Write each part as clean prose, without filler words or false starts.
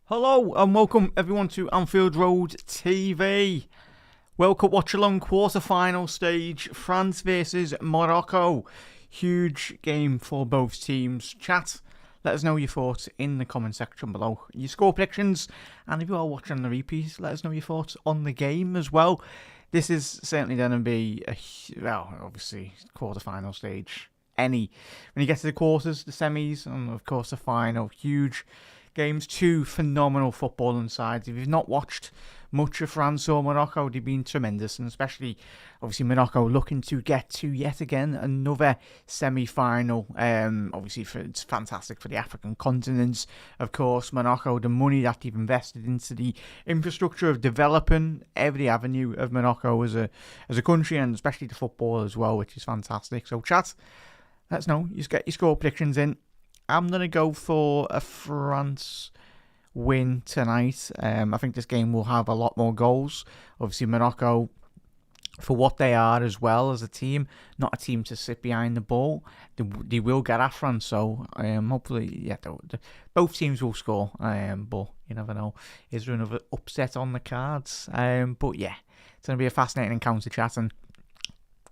Hello and welcome everyone to Anfield Road TV. World Cup Watchalong quarter-final stage, France versus Morocco. Huge game for both teams. Chat, let us know your thoughts in the comment section below. Your score predictions, and if you are watching the repeat, let us know your thoughts on the game as well. This is certainly going to be obviously quarter-final stage. When you get to the quarters, the semis, and of course the final, huge games. Two phenomenal footballing sides. If you've not watched much of France or Morocco, they've been tremendous, and especially obviously Morocco looking to get to yet again another semi-final. Obviously it's fantastic for the African continent. Of course, Morocco, the money that they've invested into the infrastructure of developing every avenue of Morocco as a country, and especially the football as well, which is fantastic. So chat, let us know. You just get your score predictions in. I'm going to go for a France win tonight. I think this game will have a lot more goals. Obviously, Morocco, for what they are as well as a team, not a team to sit behind the ball. They will get at France, so hopefully, both teams will score. But you never know. Is there another upset on the cards? But yeah, it's going to be a fascinating encounter, chat, and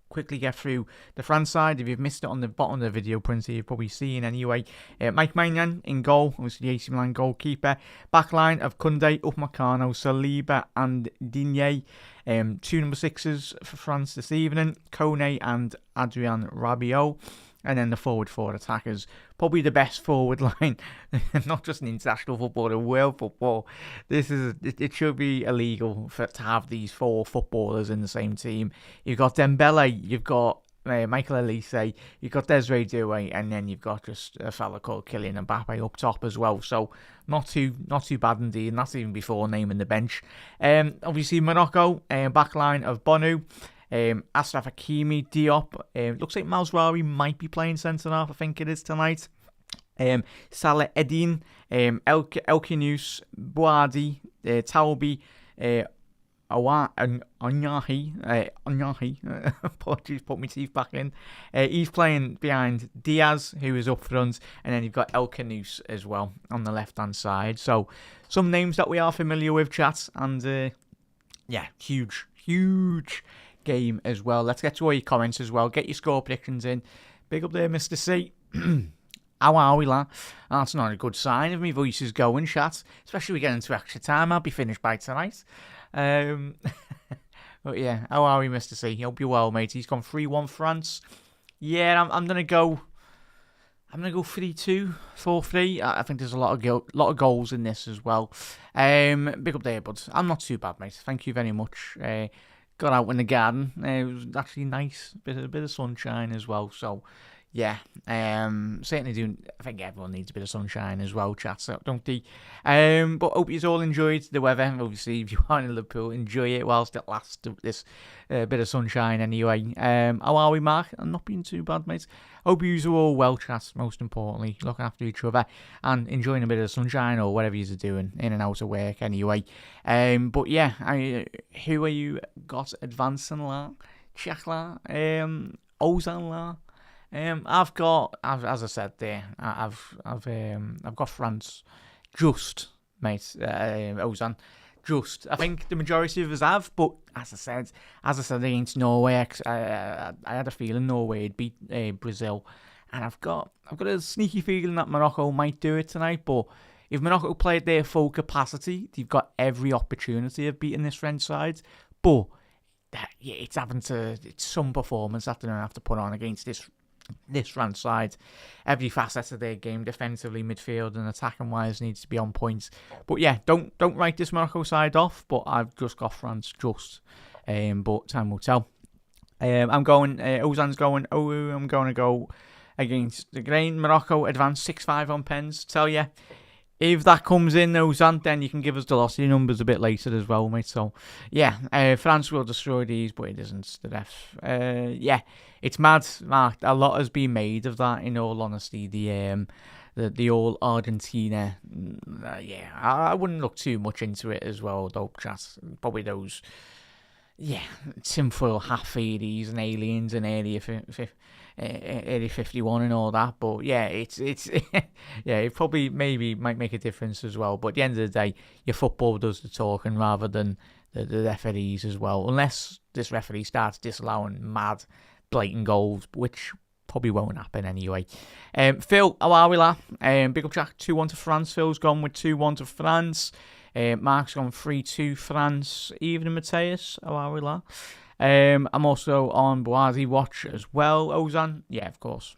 quickly get through the France side. If you've missed it on the bottom of the video printer, you've probably seen anyway. Mike Maignan in goal, obviously the AC Milan goalkeeper. Backline of Koundé, Upamecano, Saliba and Digne. Two number sixes for France this evening, Kone and Adrien Rabiot. And then the forward four attackers, probably the best forward line, not just in international football, in world football. It should be illegal to have these four footballers in the same team. You've got Dembele, you've got Michael Olise, you've got Desiree Doué, and then you've got just a fella called Kylian Mbappe up top as well. So not too bad indeed, and that's even before naming the bench. Obviously Morocco, backline of Bonu. Ashraf Hakimi, Diop. Looks like Mazraoui might be playing centre half. I think it is tonight. Salah Eddin, El Khanous, Bouadi, Taubi, Onyahi. Apologies, put my teeth back in. He's playing behind Diaz, who is up front, and then you've got El Khanous as well on the left-hand side. So some names that we are familiar with, chat, and huge game as well. Let's get to all your comments as well. Get your score predictions in. Big up there, Mr. C. How are we, lad? That's not a good sign if my voice is going, chat. Especially we get into extra time. I'll be finished by tonight. But yeah, how are we, Mr. C? Hope you're well, mate. He's gone 3-1 France. Yeah, I'm gonna go 3-2, 4-3. I think there's a lot of goals in this as well. Big up there, bud. I'm not too bad, mate. Thank you very much. Got out in the garden. It was actually nice. A bit of sunshine as well. So, yeah. Certainly do. I think everyone needs a bit of sunshine as well, chat. So, don't they? But hope you all enjoyed the weather. Obviously, if you are in Liverpool, enjoy it whilst it lasts. This bit of sunshine anyway. How are we, Mark? I'm not being too bad, mate. Hope you are all well, chat. Most importantly, looking after each other and enjoying a bit of sunshine or whatever you're doing in and out of work anyway. But yeah, who are you got advancing la? Czech la? Ozan la? As I said there, I've got France just, mate. Ozan. Just, I think the majority of us have, but as I said against Norway, I had a feeling Norway would beat Brazil, and I've got a sneaky feeling that Morocco might do it tonight. But if Morocco play at their full capacity, they've got every opportunity of beating this French side. But yeah, it's some performance that they're gonna have to put on against this France side. Every facet of their game, defensively, midfield and attacking wise, needs to be on point. But yeah, don't write this Morocco side off, but I've just got France but time will tell. I'm going Ozan's going I'm going to go against the grain. Morocco advance 6-5 on pens. Tell you, if that comes in, Ozan, then you can give us the velocity numbers a bit later as well, mate. So, yeah, France will destroy these, but it isn't the death. Yeah, it's mad, Mark. A lot has been made of that, in all honesty. The all Argentina, I wouldn't look too much into it as well, though, chat. Probably those, tinfoil half-80s and aliens and Area Area 51 and all that. But yeah, it's yeah, it probably maybe might make a difference as well. But at the end of the day, your football does the talking rather than the referees as well. Unless this referee starts disallowing mad, blatant goals, which probably won't happen anyway. Phil, how are we, lad? Big up Jack, 2-1 to France. Phil's gone with 2-1 to France. Mark's gone 3-2 France. Evening, Mateus. How are we, lad? I'm also on Boazi Watch as well. Ozan? Yeah, of course.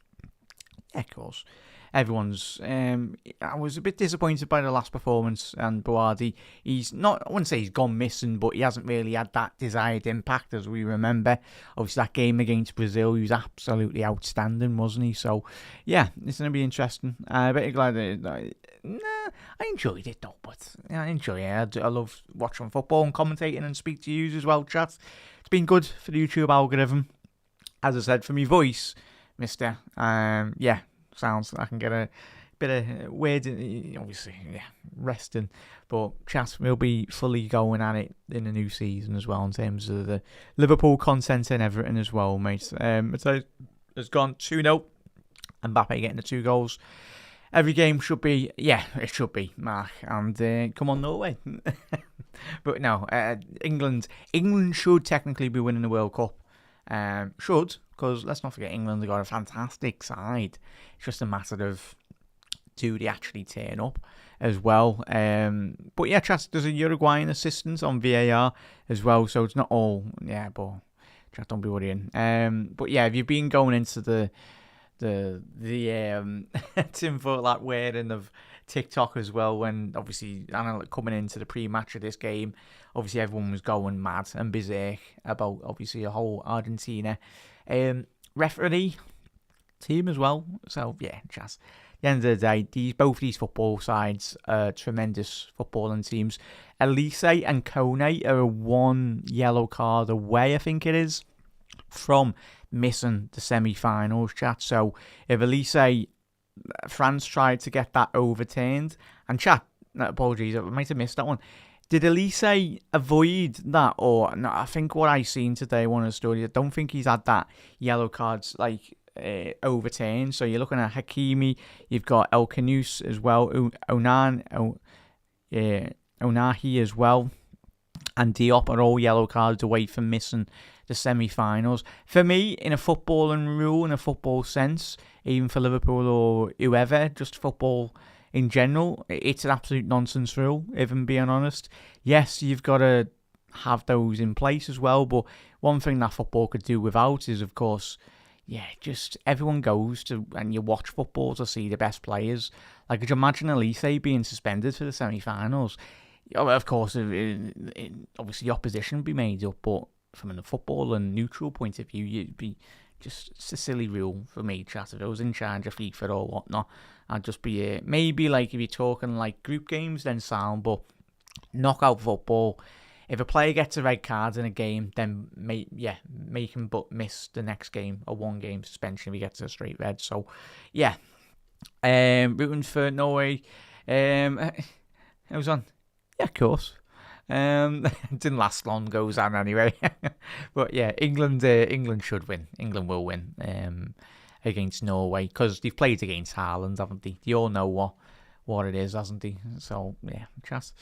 Yeah, of course. Everyone's. I was a bit disappointed by the last performance, and Boadi, he's not. I wouldn't say he's gone missing, but he hasn't really had that desired impact as we remember. Obviously, that game against Brazil, he was absolutely outstanding, wasn't he? So, yeah, it's going to be interesting. I'm very glad I enjoyed it though, but I enjoy it. I love watching football and commentating and speak to you as well, chat. It's been good for the YouTube algorithm. As I said, for me voice, mister, yeah. Sounds like I can get a bit of weird, obviously, yeah, resting. But chat will be fully going at it in the new season as well in terms of the Liverpool content and everything as well, mate. It has gone 2-0. Mbappe getting the 2 goals. Every game should be, yeah, it should be, Mark. And come on, Norway. But no, England should technically be winning the World Cup. Should, because let's not forget England have got a fantastic side. It's just a matter of do they actually turn up as well. But yeah, chat, there's a Uruguayan assistant on VAR as well, so it's not all, yeah, but chat, don't be worrying. But yeah, if you've been going into the tinfoil that wearing of TikTok as well, when obviously coming into the pre-match of this game, obviously everyone was going mad and berserk about obviously a whole Argentina referee team as well. So yeah, just at the end of the day, both these football sides are tremendous footballing teams. Elise and Kone are 1 yellow card away, I think it is, from missing the semi-finals, chat. So if Elise, France tried to get that overturned, and chat, apologies, I might have missed that one. Did Elise avoid that, or no? I think what I seen today, one of the stories, I don't think he's had that yellow cards like overturned. So you're looking at Hakimi, you've got El Canus as well, Onahi as well, and Diop are all yellow cards away from missing the semi-finals. For me, in a footballing rule, in a football sense, even for Liverpool or whoever, just football in general, it's an absolute nonsense rule, if I'm being honest. Yes, you've got to have those in place as well, but one thing that football could do without is, of course, yeah, just everyone goes to, and you watch football to see the best players. Like, could you imagine Elise being suspended for the semi-finals? Of course, obviously the opposition would be made up, but from a football and neutral point of view, you'd be just, it's a silly rule for me, chat. If I was in charge of FIFA or whatnot, I'd just be maybe like if you're talking like group games, then sound, but knockout football, if a player gets a red card in a game, then make him but miss the next game, or 1 game suspension if he gets a straight red. So yeah, rooting for Norway. I was on, yeah, of course. Didn't last long, goes on anyway. But yeah, England should win. England will win against Norway, because they've played against Haaland, haven't they? You all know what it is, hasn't they? So yeah, chat.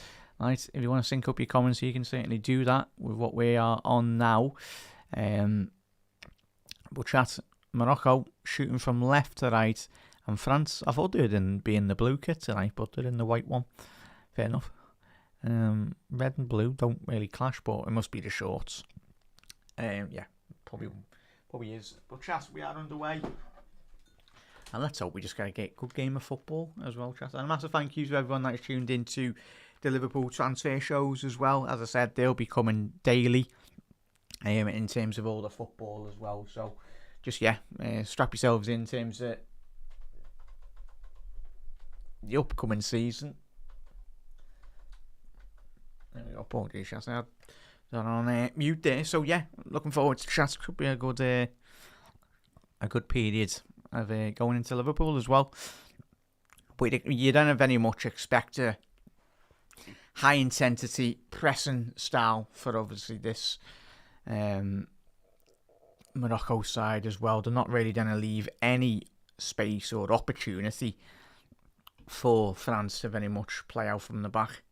Right, if you want to sync up your comments, you can certainly do that with what we are on now. But chat, Morocco shooting from left to right, and France, I thought they would be in the blue kit tonight, but they're in the white one. Fair enough. Red and blue don't really clash, but it must be the shorts. Yeah, probably is. But chat, we are underway, and let's hope we just get a good game of football as well, chat. And a massive thank you to everyone that is tuned into the Liverpool transfer shows as well. As I said, they'll be coming daily in terms of all the football as well. So just strap yourselves in terms of the upcoming season. There we go, apologies, I had that on mute there. So yeah, looking forward to chat. Could be a good period of going into Liverpool as well. But you don't have any much expect a high intensity pressing style for obviously this Morocco side as well. They're not really going to leave any space or opportunity for France to very much play out from the back.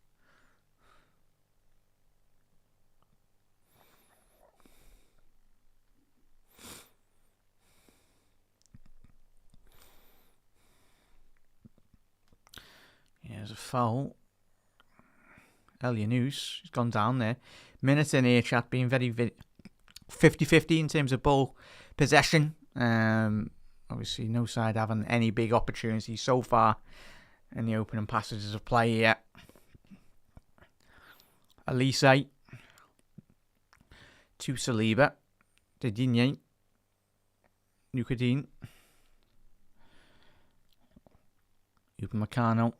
Yeah, there's a foul. El Yunus has gone down there. Minutes in here, chat, being very 50-50 in terms of ball possession. Obviously, no side having any big opportunities so far in the opening passages of play yet. Elise to Saliba, Didier, Nukadine, Upamecano.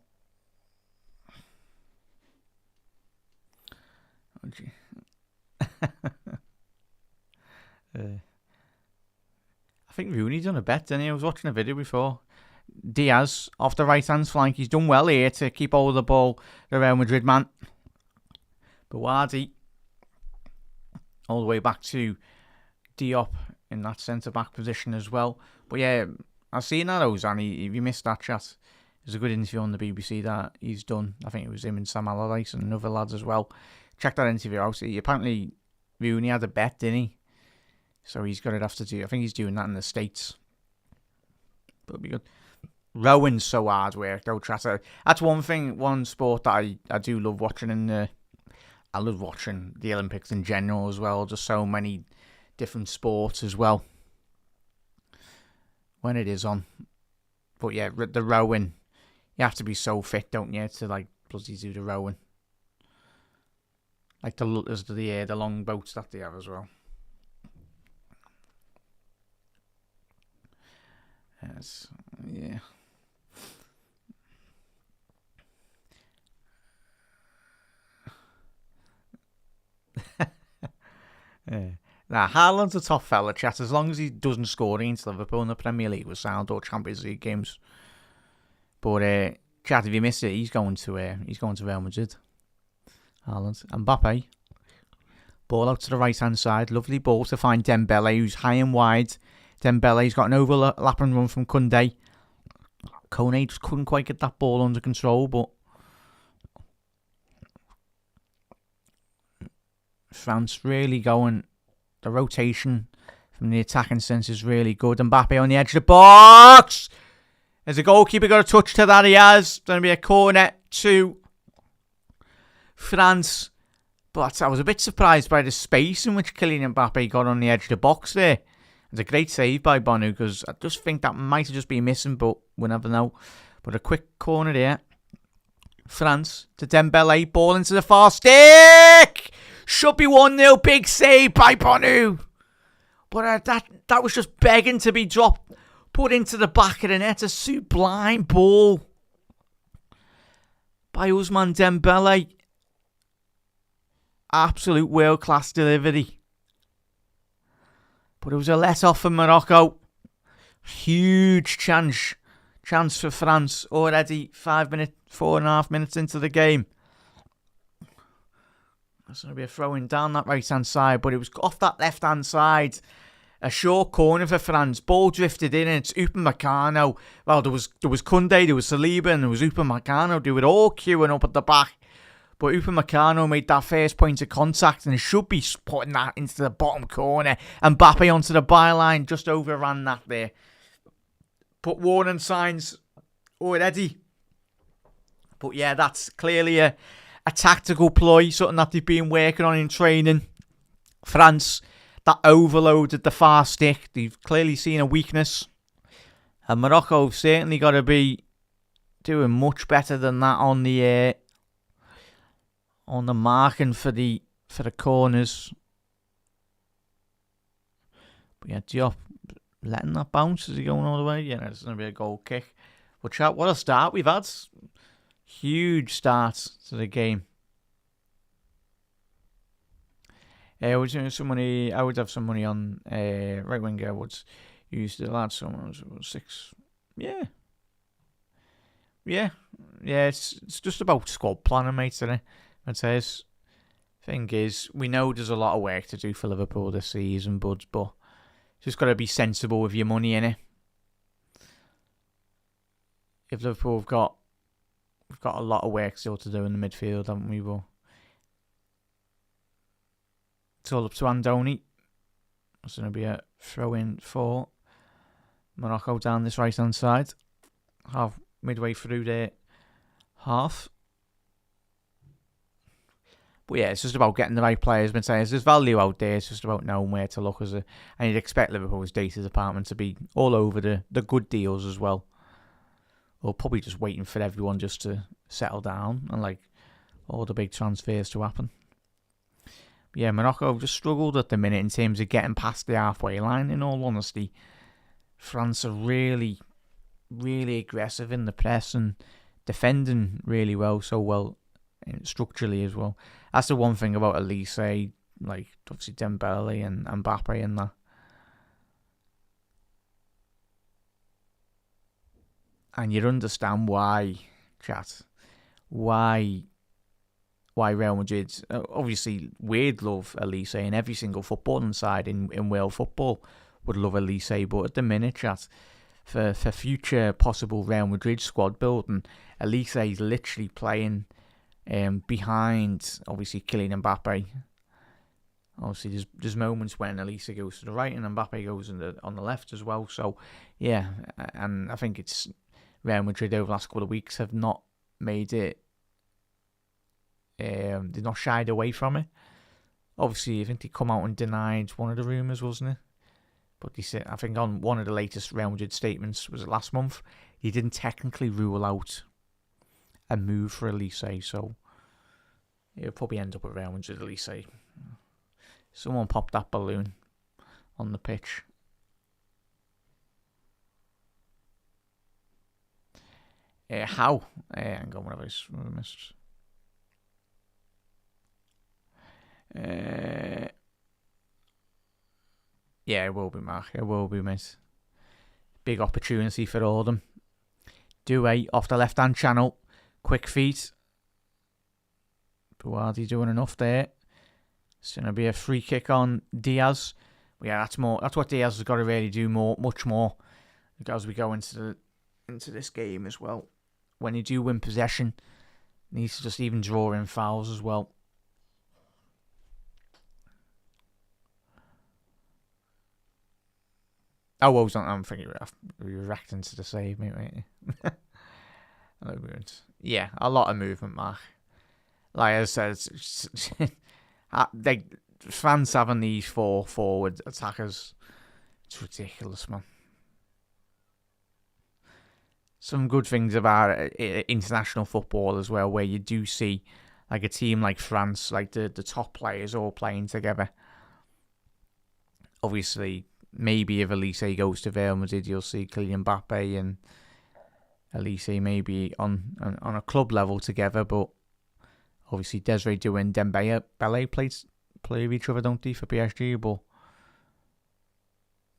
Oh, gee. I think Rooney done a bet, didn't he? I was watching a video before. Diaz off the right hand flank. He's done well here to keep hold of the ball, the Real Madrid man. Bawardi all the way back to Diop in that centre back position as well. But yeah, I've seen that, Ozan. If you missed that chat, there's a good interview on the BBC that he's done. I think it was him and Sam Allardyce and other lads as well. Check that interview out. Apparently, Rooney had a bet, didn't he? So he's got it after do. I think he's doing that in the States. But it'll be good. Rowing's so hard work, though, Tratter. That's one thing, one sport that I do love watching. I love watching the Olympics in general as well. Just so many different sports as well. When it is on. But yeah, the rowing. You have to be so fit, don't you, to like bloody do the rowing. Like the long boats that they have as well. Yes, yeah. Now, Haaland's a top fella, chat. As long as he doesn't score against Liverpool in the Premier League with sound or Champions League games. But chat, if you miss it, he's going to Real Madrid. Haaland. Mbappe. Ball out to the right hand side. Lovely ball to find Dembele, who's high and wide. Dembele's got an overlapping run from Koundé. Kone just couldn't quite get that ball under control, but France really going. The rotation from the attacking sense is really good. Mbappe on the edge of the box. As a goalkeeper got a touch to that, he has. Going to be a corner to France. But I was a bit surprised by the space in which Kylian Mbappe got on the edge of the box there. It's a great save by Bonu, because I just think that might have just been missing, but we'll never know. But a quick corner there. France to Dembele. Ball into the far stick. Should be 1-0. Big save by Bonu. But that was just begging to be dropped. Put into the back of the net. A sublime ball by Ousmane Dembele. Absolute world-class delivery. But it was a let-off for Morocco. Huge chance for France already. 4.5 minutes into the game. That's going to be a throw-in down that right-hand side, but it was off that left-hand side. A short corner for France. Ball drifted in, and it's Upamecano. Well, there was Koundé, there was Saliba, and there was Upamecano. They were all queuing up at the back. But Upamecano made that first point of contact and should be putting that into the bottom corner. And Mbappe onto the byline, just overran that there. Put warning signs already. But yeah, that's clearly a tactical ploy, something that they've been working on in training. France, that overloaded the far stick. They've clearly seen a weakness. And Morocco have certainly got to be doing much better than that on the marking for the corners. But yeah, Diop letting that bounce. Is he going all the way? Yeah, it's going to be a goal kick. But chat, what a start we've had. Huge start to the game. I would have some money on right winger. Woods used the lad. Someone was 6. Yeah. It's just about squad planning, mate, isn't it? I'd say. Thing is, we know there's a lot of work to do for Liverpool this season, buds, but Just got to be sensible with your money, innit? If Liverpool we've got a lot of work still to do in the midfield, haven't we? But it's all up to Andoni. It's going to be a throw in for Morocco down this right hand side. Midway through their half. But yeah, it's just about getting the right players. Been saying there's value out there. It's just about knowing where to look. And you'd expect Liverpool's data department to be all over the good deals as well. Or probably just waiting for everyone just to settle down and like all the big transfers to happen. But yeah, Morocco just struggled at the minute in terms of getting past the halfway line. In all honesty, France are really, really aggressive in the press and defending really well, so well structurally as well. That's the one thing about Elise, like obviously Dembele and Mbappe and that. And you'd understand why, chat, why Real Madrid, obviously we'd love Elise, and every single footballing side in world football would love Elise, but at the minute, chat, for future possible Real Madrid squad building, Elise is literally playing behind, obviously, Kylian Mbappe. Obviously, there's moments when Elise goes to the right and Mbappe goes on the left as well. So, yeah, and I think it's Real Madrid over the last couple of weeks have not made it. They've not shied away from it. Obviously, I think they come out and denied one of the rumours, wasn't it? But he said, I think on one of the latest Real Madrid statements, was it last month, he didn't technically rule out a move for Elise, so it'll probably end up at Real Madrid Elise. Someone popped that balloon on the pitch. How? Hang on, whatever I missed. Yeah, it will be, Mark. It will be, mate. Big opportunity for all of them. Doué off the left-hand channel. Quick feet. Buardi doing enough there. It's going to be a free kick on Diaz. But yeah, that's what Diaz has got to really do much more as we go into this game as well. When you do win possession, needs to just even draw in fouls as well. Oh, well, I'm thinking we were reacting to the save, mate. Yeah, a lot of movement, Mark. Like I said, fans having these 4 forward attackers, it's ridiculous, man. Some good things about international football as well, where you do see like a team like France, like the top players all playing together. Obviously, maybe if Elise goes to Real Madrid, you'll see Kylian Mbappe and Elise maybe on a club level together, but obviously Desiree Doué and Dembele play with each other, don't they, for PSG, but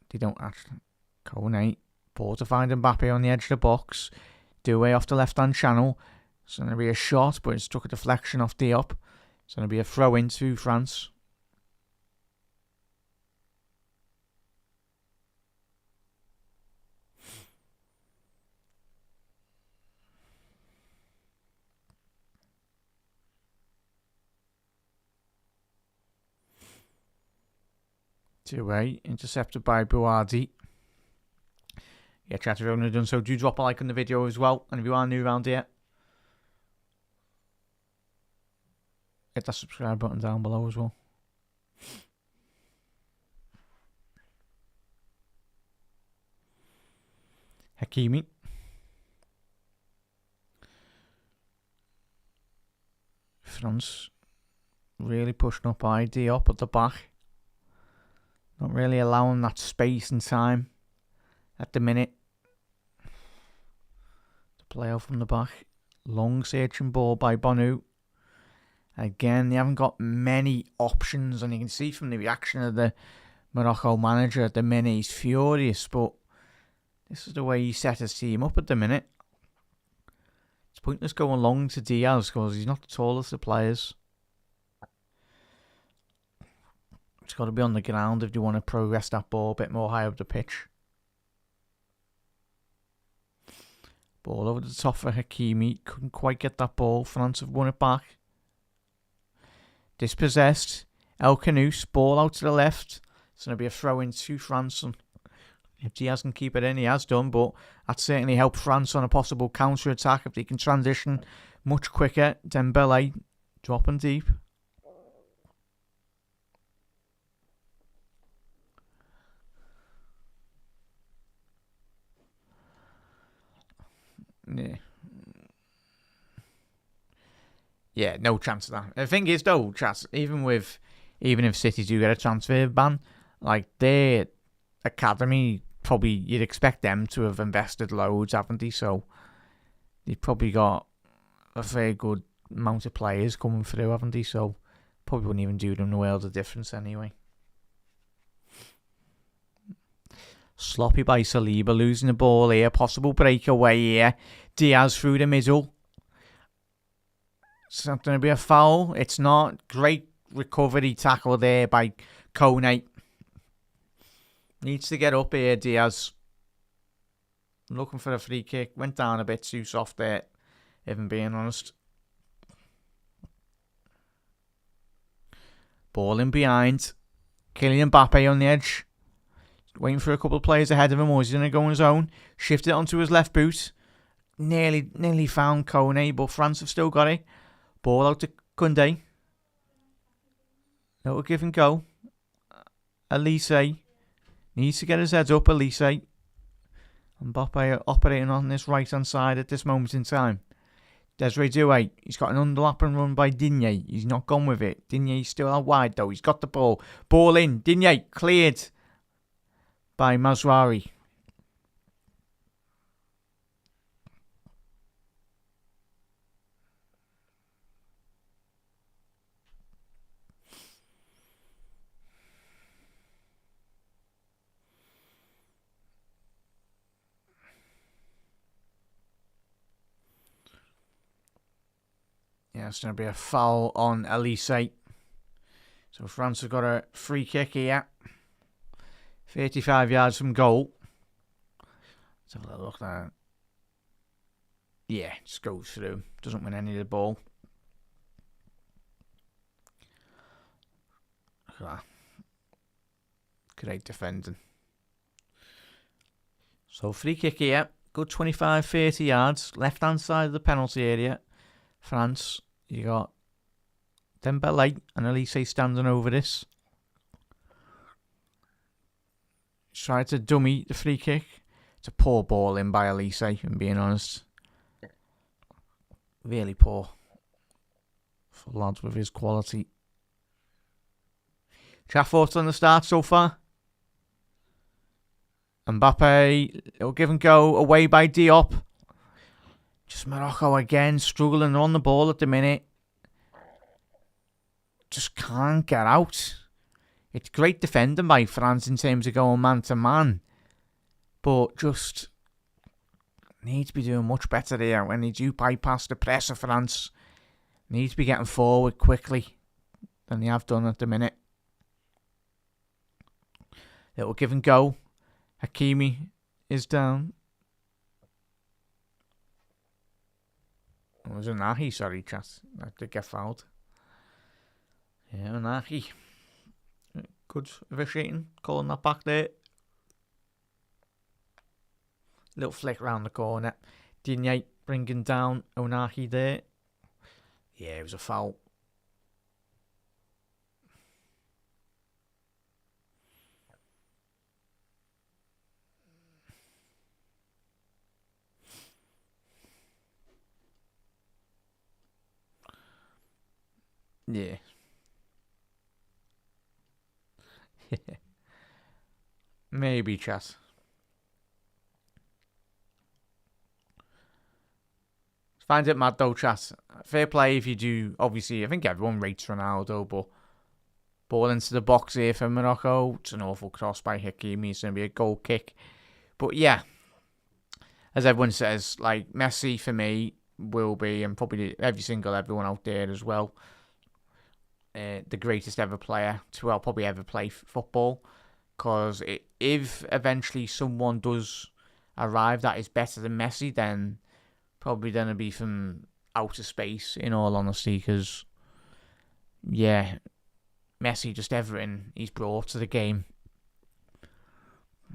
they don't actually. Kone, ball to find Mbappe on the edge of the box. Doué off the left-hand channel. It's going to be a shot, but it's took a deflection off Diop. It's going to be a throw into France. Doué, intercepted by Buardi. Yeah, chat, if you haven't done so, do drop a like on the video as well. And if you are new around here, hit that subscribe button down below as well. Hakimi. France really pushing up ID up at the back. Not really allowing that space and time at the minute to play out from the back. Long searching ball by Bonu. Again, they haven't got many options, and you can see from the reaction of the Morocco manager at the minute, he's furious, but this is the way he set his team up at the minute. It's pointless going long to Diaz because he's not the tallest of players. It's got to be on the ground if you want to progress that ball a bit more high up the pitch. Ball over the top for Hakimi. Couldn't quite get that ball. France have won it back. Dispossessed. El Canouse. Ball out to the left. It's going to be a throw in to France. And if Diaz can keep it in, he has done. But that certainly helped France on a possible counter-attack if they can transition much quicker. Dembele dropping deep. Yeah, no chance of that. The thing is, though, chats, even if City do get a transfer ban, like their academy, probably you'd expect them to have invested loads, haven't they? So they've probably got a very good amount of players coming through, haven't they? So probably wouldn't even do them the world of difference anyway. Sloppy by Saliba, losing the ball here. Possible breakaway here. Diaz through the middle. It's not going to be a foul. It's not. Great recovery tackle there by Kone. Needs to get up here, Diaz. Looking for a free kick. Went down a bit too soft there, if I'm being honest. Ball in behind. Kylian Mbappe on the edge. Waiting for a couple of players ahead of him, or he's going to go on his own. Shifted it onto his left boot. Nearly found Kone, but France have still got it. Ball out to Koundé. Little give and go. Elise needs to get his head up. Elise. Mbappe operating on this right hand side at this moment in time. Desiree Doué. He's got an underlap and run by Digne. He's not gone with it. Digne's still out wide though. He's got the ball. Ball in. Digne cleared by Mazraoui. Yeah, it's going to be a foul on Elise. So France have got a free kick here. 35 yards from goal. Let's have a little look there. Yeah, just goes through. Doesn't win any of the ball. Look at that. Great defending. So free kick here. Good 25-30 yards. Left hand side of the penalty area. France, you got Dembele and Elise standing over this. Tried to dummy the free kick. It's a poor ball in by Elise, if I'm being honest. Really poor for lads with his quality. Chat thoughts on the start so far? Mbappe, it'll give and go away by Diop. Just Morocco again, struggling on the ball at the minute. Just can't get out. It's great defending by France in terms of going man to man. But just need to be doing much better there when they do bypass the press of France. Need to be getting forward quickly than they have done at the minute. Little give and go. Hakimi is down. It was Unahi, sorry, chat. I did get fouled. Yeah, Unahi. Good officiating, calling that back there. Little flick round the corner. Digne bringing down Unahi there. Yeah, it was a foul. Yeah. Maybe, chat. Find it mad though, chat. Fair play if you do. Obviously, I think everyone rates Ronaldo, but ball into the box here for Morocco. It's an awful cross by Hakimi. It's going to be a goal kick. But yeah, as everyone says, like Messi for me will be, and probably everyone out there as well, the greatest ever player to probably ever play football. Because if eventually someone does arrive that is better than Messi, then probably going to be from outer space, in all honesty. Because, yeah, Messi, just everything he's brought to the game.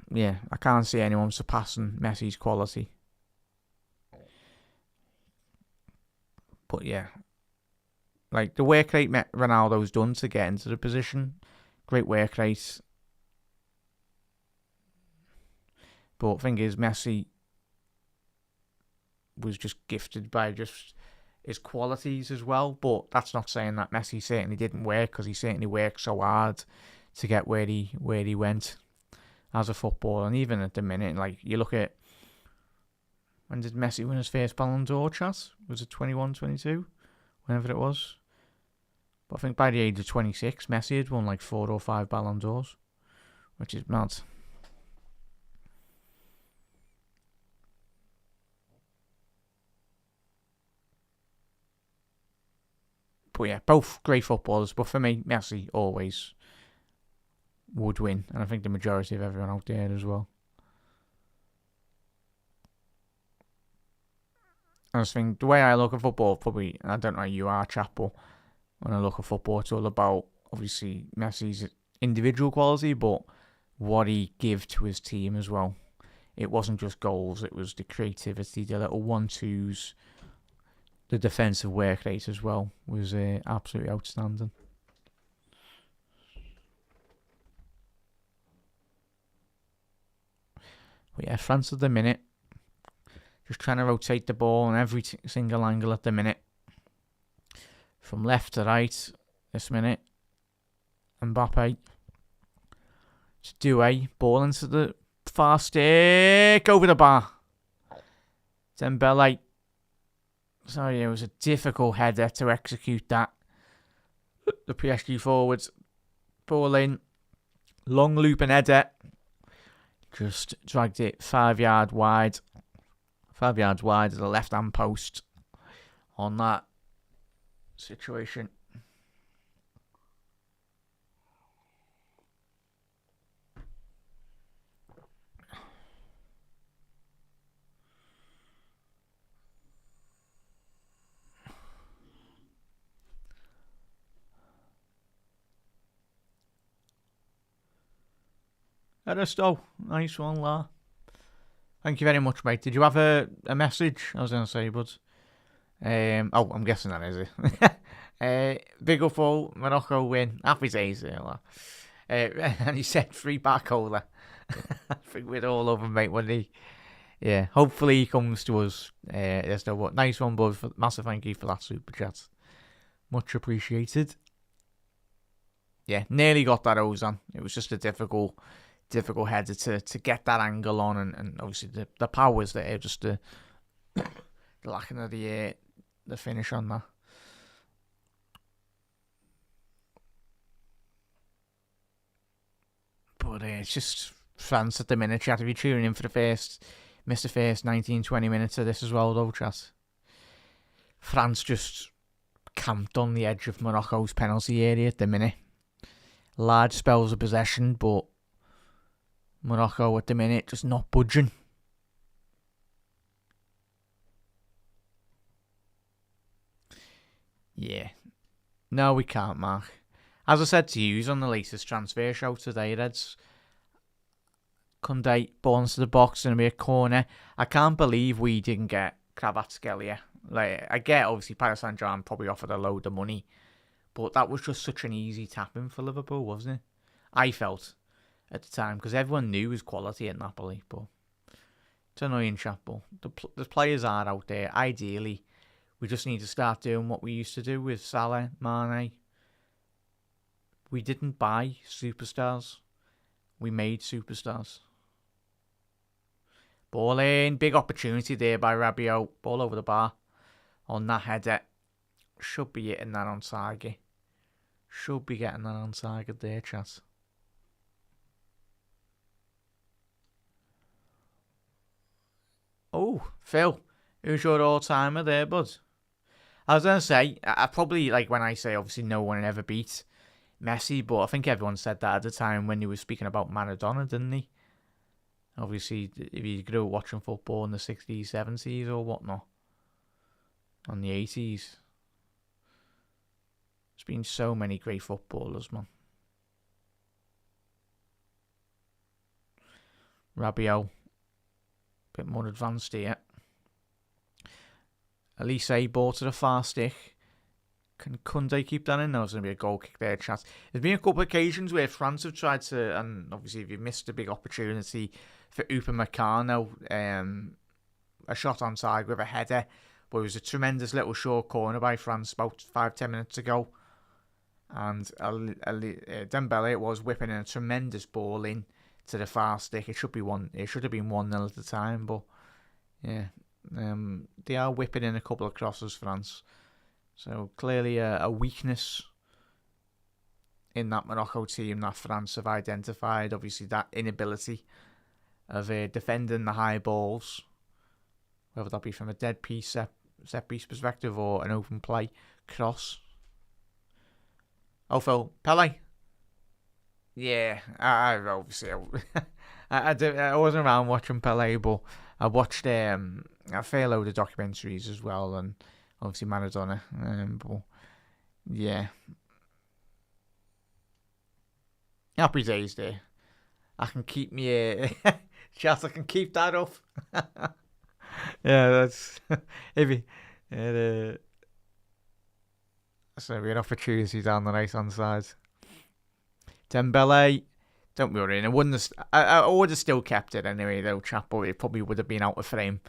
Yeah, I can't see anyone surpassing Messi's quality. But yeah, like the work rate Ronaldo's done to get into the position, great work rate. But thing is, Messi was just gifted by just his qualities as well. But that's not saying that Messi certainly didn't work, because he certainly worked so hard to get where he went as a footballer. And even at the minute, like you look at, when did Messi win his first Ballon d'Or, chat? Was it 21, 22? Whenever it was. But I think by the age of 26, Messi had won like 4 or 5 Ballon d'Ors, which is mad. But yeah, both great footballers. But for me, Messi always would win. And I think the majority of everyone out there as well. I just think the way I look at football, probably, I don't know how you are, chap, but when I look at football, it's all about, obviously, Messi's individual quality, but what he gave to his team as well. It wasn't just goals, it was the creativity, the little 1-2s, the defensive work rate as well was absolutely outstanding. But yeah, France at the minute, just trying to rotate the ball on every single angle at the minute. From left to right this minute. Mbappe. To Doué. Ball into the far stick. Over the bar. Dembele. Sorry, it was a difficult header to execute that. The PSG forwards. Ball in. Long looping header. Just dragged it 5 yards wide. 5 yards wide of the left-hand post on that situation. Aristo, nice one, La. Thank you very much, mate. Did you have a message? I was going to say, but I'm guessing that is it. Big up all Morocco win. Happy days there, La. And he said free Barcola. I think we're all over, mate, wouldn't he? Yeah, hopefully he comes to us. There's no what. Nice one, bud. Massive thank you for that super chat. Much appreciated. Yeah, nearly got that O's on. It was just a difficult header to get that angle on, and obviously the powers there, just the lacking of the finish on that. But it's just France at the minute, chat. If you're tuning in for missed the first 19-20 minutes of this as well, though, chat. France just camped on the edge of Morocco's penalty area at the minute. Large spells of possession, but Morocco at the minute just not budging. Yeah. No, we can't, Mark. As I said to you, he's on the latest transfer show today, Reds. Koundé, ball into the box, and a corner. I can't believe we didn't get Kvaratskhelia. Like, I get, obviously, Paris Saint-Germain probably offered a load of money, but that was just such an easy tap-in for Liverpool, wasn't it? I felt at the time, because everyone knew his quality at Napoli, but it's annoying, chat, but the players are out there. Ideally, we just need to start doing what we used to do with Salah, Mane. We didn't buy superstars. We made superstars. Ball in. Big opportunity there by Rabiot. Ball over the bar on that header. Should be hitting that on target. Should be getting that on target there, chat. Oh, Phil. Who's your all-timer there, bud? I was going to say, I probably, like when I say obviously no one ever beat Messi, but I think everyone said that at the time when he was speaking about Maradona, didn't he? Obviously, if you grew up watching football in the 60s, 70s or whatnot, on the 80s, there's been so many great footballers, man. Rabiot, bit more advanced here. Elise ball to the far stick. Can Kunde keep that in? No, it's going to be a goal kick there, chat. There's been a couple of occasions where France have tried to, and obviously if you missed a big opportunity for Upamecano, a shot on side with a header, but it was a tremendous little short corner by France about 5-10 minutes ago. And Dembele was whipping in a tremendous ball in to the far stick. It should have been 1-0 at the time, but yeah, they are whipping in a couple of crosses, France. So clearly a weakness in that Morocco team that France have identified. Obviously that inability of defending the high balls, whether that be from a dead piece, set piece perspective or an open play cross. Oh, Phil, Pele. Yeah, I obviously I wasn't around watching Pele, but I watched a fair load of documentaries as well, and obviously Maradona. But yeah, happy days there. I can keep me chat. I can keep that up. Yeah, that's if so we had opportunity down the right hand side. Dembele, don't worry. I wouldn't. I would have still kept it anyway, though, chap. But it probably would have been out of frame,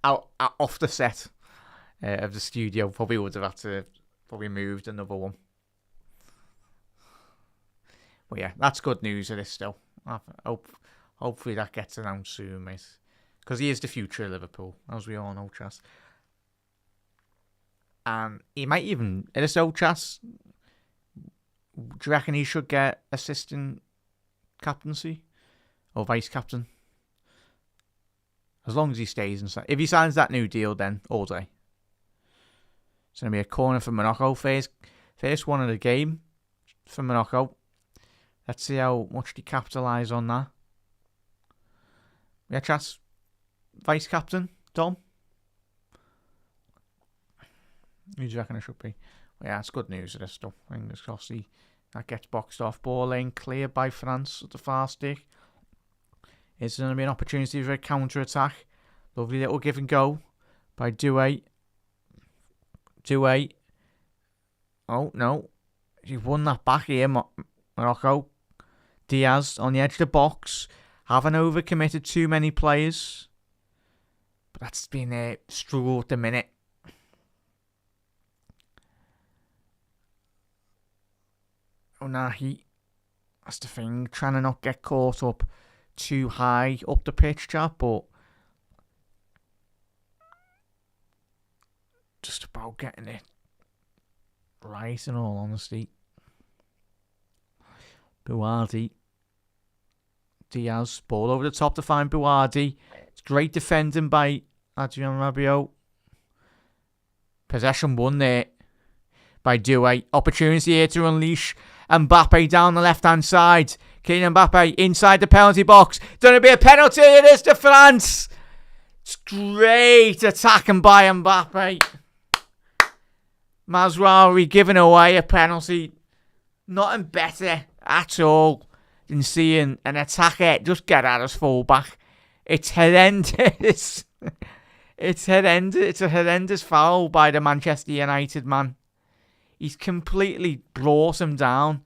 out off the set of the studio. Probably would have had to moved another one. But yeah, that's good news of this still. Hopefully that gets announced soon, mate. Because he is the future of Liverpool, as we all know, Chas. And he might even, in this old Chas, do you reckon he should get assistant captaincy? Or vice captain? As long as he stays inside. If he signs that new deal, then all day. It's going to be a corner for Morocco. First one of the game for Morocco. Let's see how much they capitalise on that. Yeah, Chas. Vice captain, Dom. Who do you reckon it should be? Well, yeah, it's good news of this stuff. Fingers crossed that gets boxed off. Ball lane cleared by France at the far stick. It's going to be an opportunity for a counter-attack. Lovely little give and go by Doué. Oh, no. He won that back here, Morocco. Diaz on the edge of the box. Haven't overcommitted too many players. But that's been a struggle at the minute. Oh, nah, that's the thing. Trying to not get caught up too high up the pitch, chap, but just about getting it right, in all honesty. Buardi. Diaz, ball over the top to find Buardi. It's great defending by Adrien Rabiot. Possession won there by Doué. Opportunity here to unleash Mbappe down the left-hand side. Kylian Mbappe inside the penalty box. Gonna be a penalty. It is to France. It's great attacking by Mbappe. Mazraoui giving away a penalty. Nothing better at all than seeing an attacker just get at his fullback. It's horrendous. It's horrendous. It's a horrendous foul by the Manchester United man. He's completely brought him down.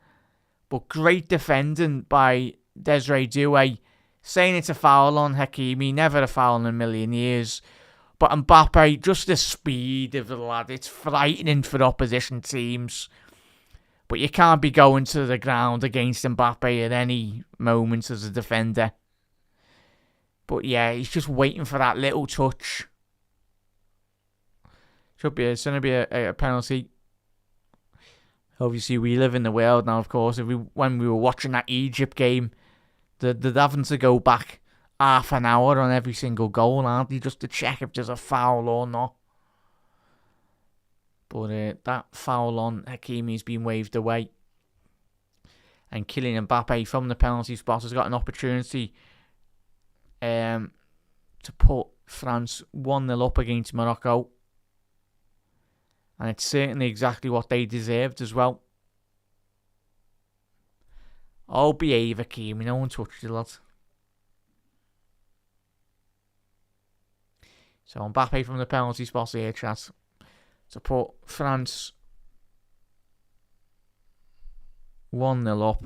But great defending by Desiree Doué. Saying it's a foul on Hakimi. Never a foul in a million years. But Mbappe, just the speed of the lad. It's frightening for opposition teams. But you can't be going to the ground against Mbappe at any moment as a defender. But yeah, he's just waiting for that little touch. It's going to be a penalty. Obviously, we live in the world now, of course. When we were watching that Egypt game, they're having to go back half an hour on every single goal, aren't they? Just to check if there's a foul or not. But that foul on Hakimi's been waved away. And Kylian Mbappe from the penalty spot has got an opportunity to put France 1-0 up against Morocco. And it's certainly exactly what they deserved as well. Oh, behave, Hakimi. No one touched you, lad. So Mbappe from the penalty spot here, chat, to put France 1-0 up.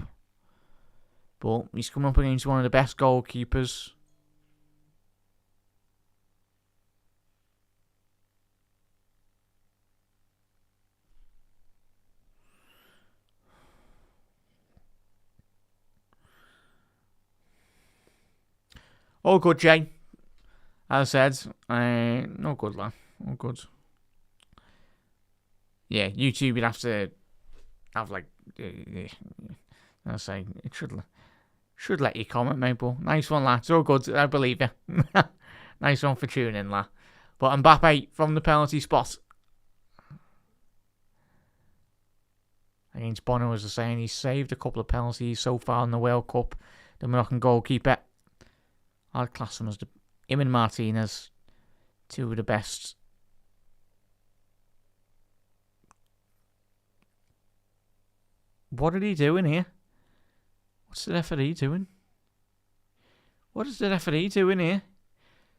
But he's coming up against one of the best goalkeepers. All good, Jay. As I said, no good, lad. All good. Yeah, YouTube, you'd have to have, like, I say, it should let you comment, mate, but nice one, lad. It's all good, I believe you. Nice one for tuning in, lad. But Mbappe from the penalty spot against Bono, as I say, and he's saved a couple of penalties so far in the World Cup. The Moroccan goalkeeper, I'd class him as him and Martinez, two of the best. What are he doing here? What's the referee doing? What is the referee doing here?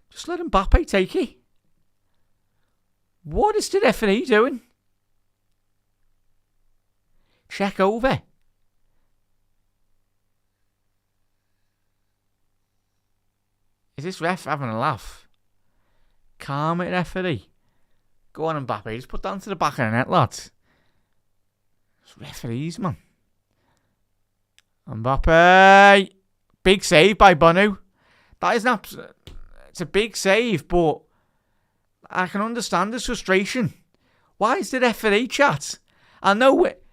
Just let Mbappe take it. What is the referee doing? Check over. Is this ref having a laugh? Calm it, referee. Go on, Mbappe. Just put that into the back of the net, lads. It's referees, man. Mbappe. Big save by Bono. That is it's a big save, but I can understand his frustration. Why is the referee, chat? I know it.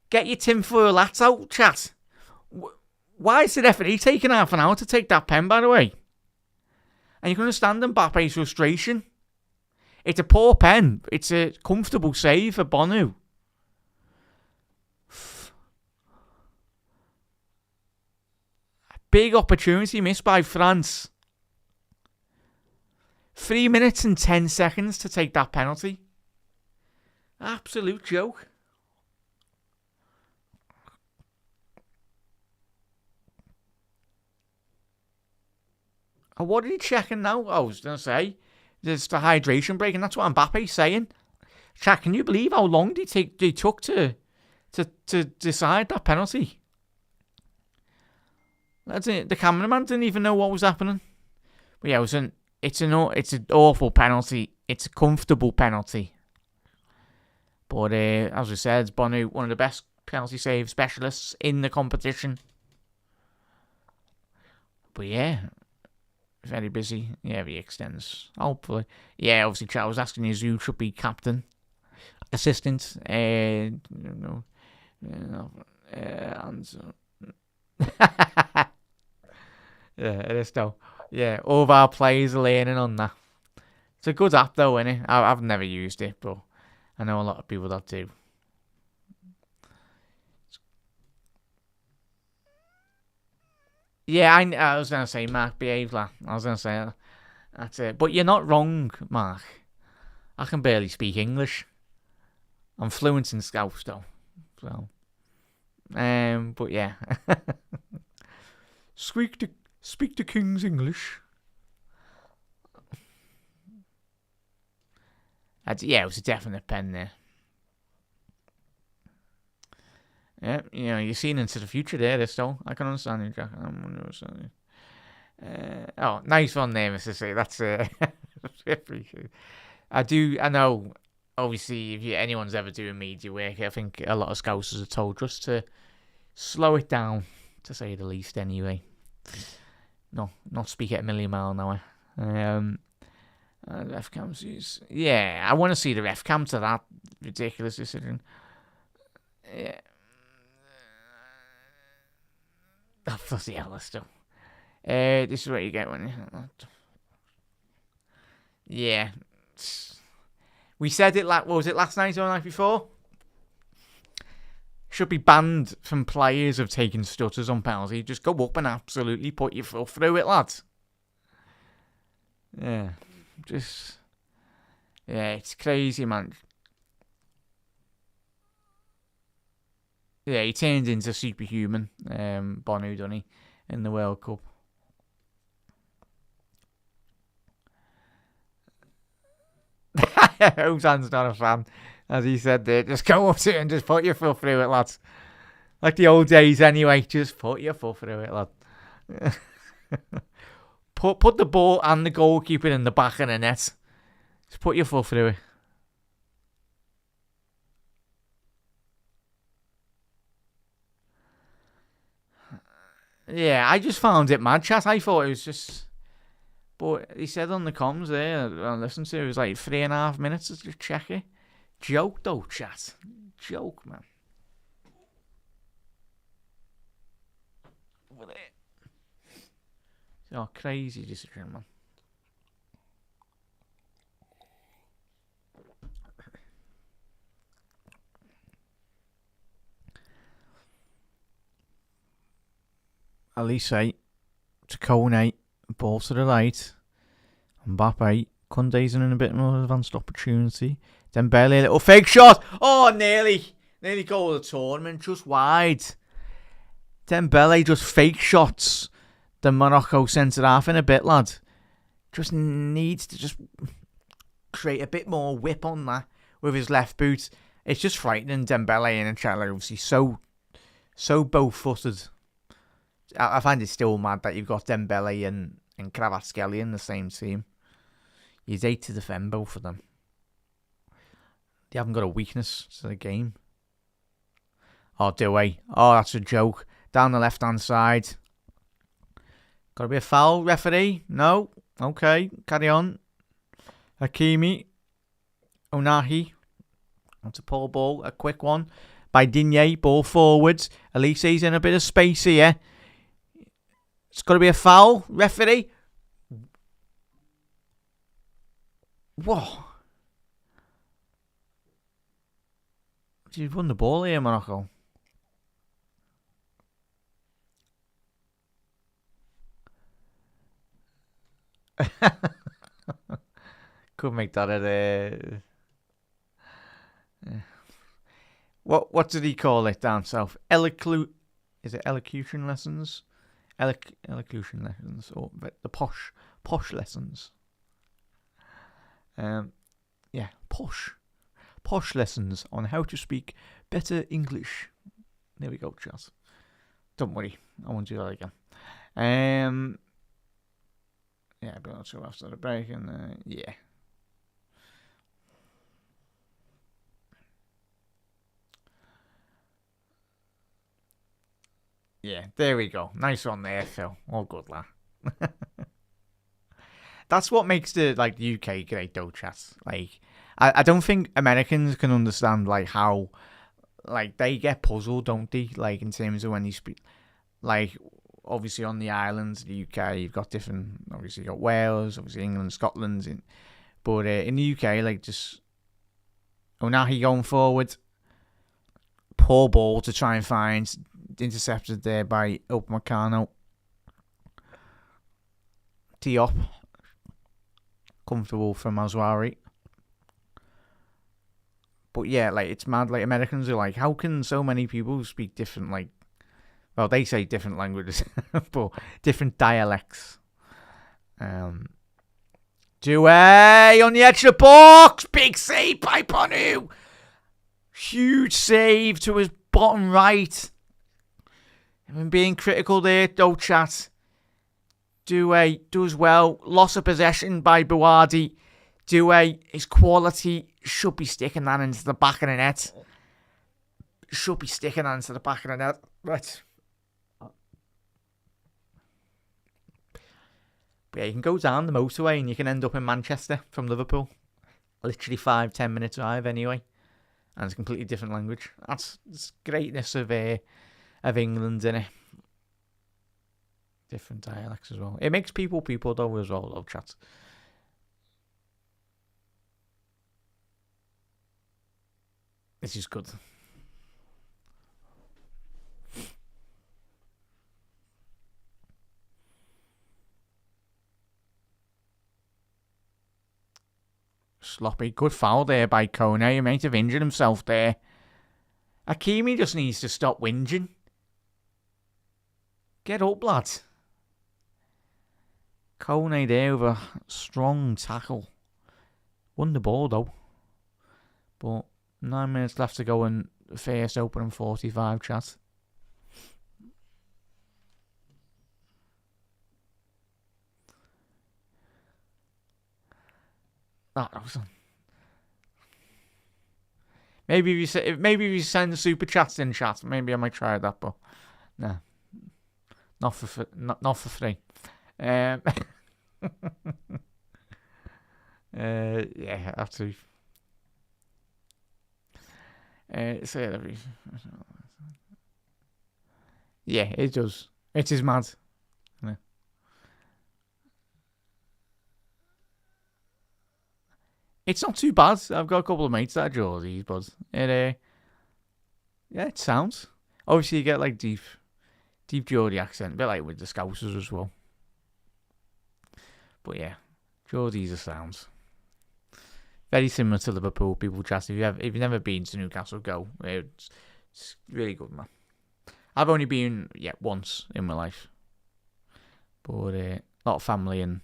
Get your tinfoil hats out, chat. Why is the referee taking half an hour to take that pen, by the way? And you can understand Mbappe's frustration. It's a poor pen. It's a comfortable save for Bono. Big opportunity missed by France. 3 minutes and 10 seconds to take that penalty. Absolute joke. And what are you checking now? I was going to say, there's the hydration break, and that's what Mbappe's saying. Chat, can you believe how long they took to decide that penalty? That's it. The cameraman didn't even know what was happening. But yeah, it's an awful penalty. It's a comfortable penalty. But as we said, Bono, one of the best penalty save specialists in the competition. But yeah, very busy. Yeah, he extends. Hopefully. Yeah, obviously, chat, I was asking you who should be captain, assistant, and yeah, it is though. Yeah, all of our players are learning on that. It's a good app though, isn't it? I've never used it, but I know a lot of people that do. Yeah, I was going to say, Mark, behave, lad. I was going to say that's it. But you're not wrong, Mark. I can barely speak English. I'm fluent in Scouse, though. So, but yeah. Speak the King's English. Yeah, it was a definite pen there. Yeah, you're seeing into the future there, this though. I can understand you, Jack. Oh, nice one there, Mr. C. That's appreciate. I know, obviously, if anyone's ever doing media work, I think a lot of Scousers are told just to slow it down, to say the least, anyway. No, not speak at a million mile an hour. Ref cams use. Yeah, I want to see the ref cam to that ridiculous decision. Yeah. Oh, bloody hell, still. This is what you get when you... Yeah. We said it what was it last night or the night before? Should be banned from players of taking stutters on penalty. Just go up and absolutely put your foot through it, lads. Yeah. Yeah, it's crazy, man. Yeah, he turned into superhuman, Bono, doesn't he, in the World Cup. Ozan's not a fan, as he said there. Just go up to it and just put your foot through it, lads. Like the old days anyway, just put your foot through it, lad. Put the ball and the goalkeeper in the back of the net. Just put your foot through it. Yeah, I just found it mad, chat. I thought it was just... But he said on the comms there, I listened to it, was like 3.5 minutes to just check it. Joke though, chat. Joke, man. With it. Oh, crazy decision, man. Elise, to Kone, ball to the right. Mbappe, Koundé's in a bit more advanced opportunity. Dembele, little fake shot. Oh, nearly goal of the tournament, just wide. Dembele just fake shots the Morocco centre half in a bit, lad. Just needs to just create a bit more whip on that with his left boot. It's just frightening. Dembele and Chatler, obviously so both-footed. I find it still mad that you've got Dembele and Kvaratskhelia in the same team. He's 8 to defend, both of them. They haven't got a weakness to the game. Oh, Doué. Oh, that's a joke. Down the left-hand side. Got to be a foul, referee? No? Okay, carry on. Hakimi. Onahi. Onto Paul Ball. A quick one by Digne. Ball forwards. Elise's in a bit of space here. It's got to be a foul, referee. Whoa. You've won the ball here, Morocco. Could make that a... What did he call it down south? Is it elocution lessons? Elocution lessons, or the posh lessons. Yeah, posh lessons on how to speak better English. There we go, chat. Don't worry, I won't do that again. Yeah, but also after the break, and yeah. Yeah, there we go. Nice one there, Phil. All good, lad. That's what makes the UK great, though, chat. Like, I don't think Americans can understand how they get puzzled, don't they? Like, in terms of when you speak, obviously on the islands, the UK, you've got different. Obviously, you've got Wales, obviously England, Scotland, but in the UK, just Onahi going forward, poor ball to try and find. Intercepted there by Upamecano. Diop. Comfortable from Mazwari. But yeah, it's mad. Americans are how can so many people speak different, well, they say different languages, but different dialects. Doué on the edge of the box. Big save by Bonu. Huge save to his bottom right. I'm being critical there, though, chat. Doué does well. Loss of possession by Buardi. Doué, his quality should be sticking that into the back of the net. Should be sticking that into the back of the net. Right. But yeah, you can go down the motorway and you can end up in Manchester from Liverpool. Literally 5-10 minute drive anyway. And it's a completely different language. That's greatness of England, innit? Different dialects as well. It makes people though as well, chat. This is good. Sloppy. Good foul there by Kone. He might have injured himself there. Hakimi just needs to stop whinging. Get up, lad. Kone there with a strong tackle. Won the ball, though. But 9 minutes left to go in the first opening 45, chat. That was... Maybe if you send the super chats in chat, maybe I might try that, but nah, not for free. Yeah, I have to. Yeah, it does. It is mad. Yeah. It's not too bad. I've got a couple of mates that draw these, but it sounds. Obviously, you get like deep Geordie accent, a bit like with the Scousers as well. But yeah, Geordie's are sounds. Very similar to Liverpool. People chat. If you've never been to Newcastle, go. It's really good, man. I've only been once in my life, but a lot of family and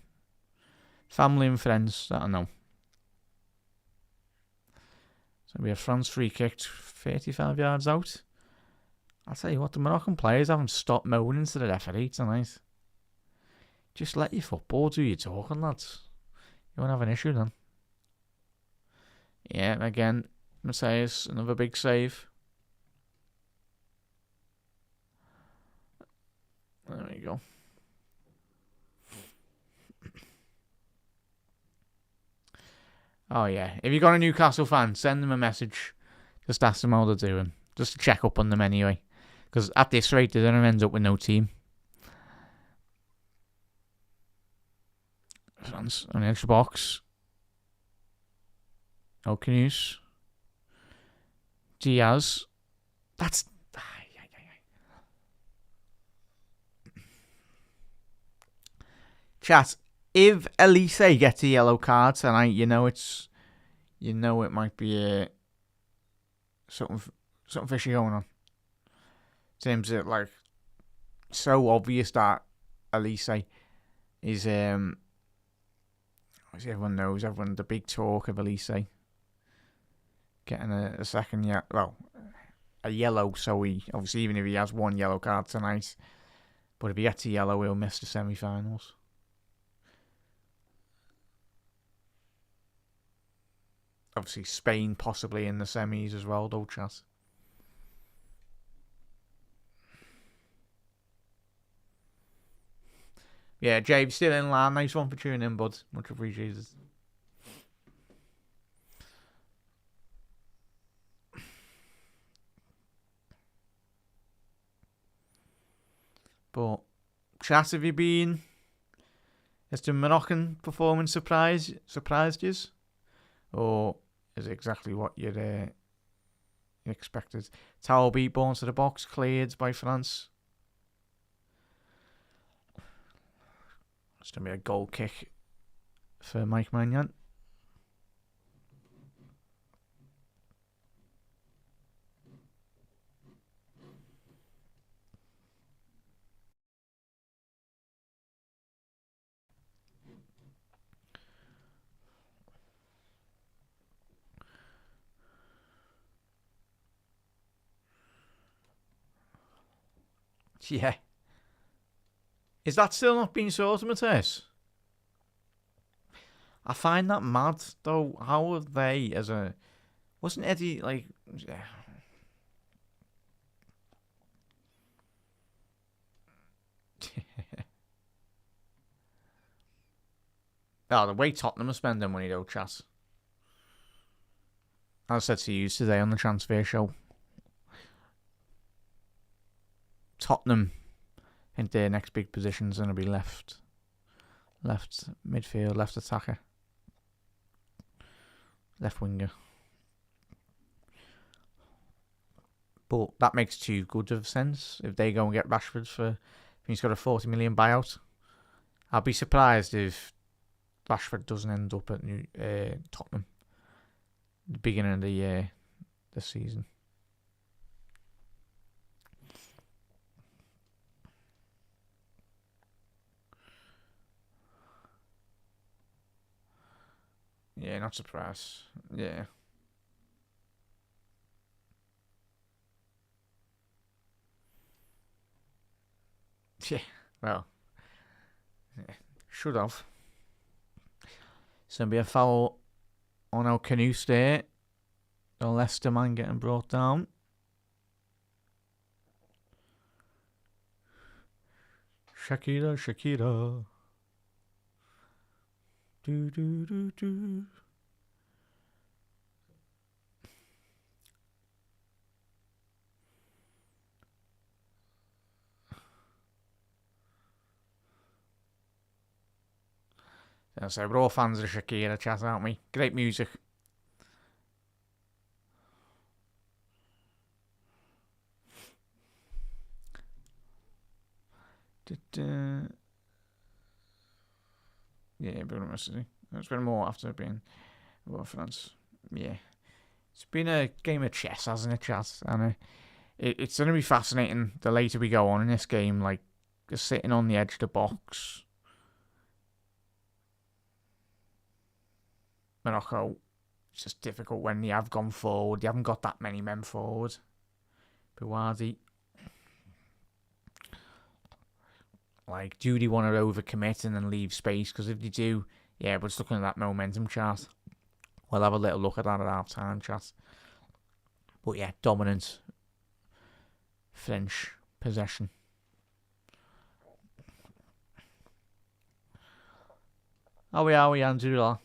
friends that I know. So we have France free kicked 35 yards out. I'll tell you what, the Moroccan players haven't stopped moaning to the referee tonight. Just let your football do your talking, lads. You won't have an issue then. Yeah, again, Messias, another big save. There we go. Oh yeah, if you got a Newcastle fan, send them a message. Just ask them how they're doing. Just to check up on them anyway. Because at this rate, they're going to end up with no team. France on the edge of the box. O'Connors. Diaz. That's... Chat, if Elise gets a yellow card tonight, you know it might be something fishy going on. In terms of like, so obvious that Elise is everyone knows, the big talk of Elise getting a second a yellow. So he obviously, even if he has one yellow card tonight, but if he gets a yellow, he'll miss the semi-finals. Obviously, Spain possibly in the semis as well, though, chat. Yeah, James, still in line. Nice one for tuning in, bud. Much appreciated. But, chat, have you been... Has the Moroccan performance surprised you? Or is it exactly what you'd expected? Towel beat, ball into the box, cleared by France. It's going to be a goal kick for Mike Maignan. Yeah. Is that still not being sorted, Matthias? I find that mad, though. How have they, as a... Wasn't Eddie, like... Yeah. Oh, the way Tottenham are spending money, though, chat. As I said to you today on the transfer show, Tottenham, I think their next big position is going to be left midfield, left attacker, left winger. But that makes too good of sense if they go and get Rashford for. He's got a 40 million buyout. I'll be surprised if Rashford doesn't end up at Tottenham at the beginning of the season. Yeah, not surprised. Yeah. Yeah, well, yeah, should have. So be a foul on our canoe there. The Leicester man getting brought down. Shakira. Do. So we're all fans of Shakira, chat, aren't we? Great music. Yeah, Bruno Mars. It's been more after being about France. Yeah. It's been a game of chess, hasn't it, chat? And it's going to be fascinating the later we go on in this game, like just sitting on the edge of the box. Morocco, it's just difficult when they have gone forward. They haven't got that many men forward. Buwadi. Like, do they want to overcommit and then leave space? Because if they do, yeah, we're just looking at that momentum chart. We'll have a little look at that at half-time, chat. But yeah, dominant French possession. Are we, Andrew?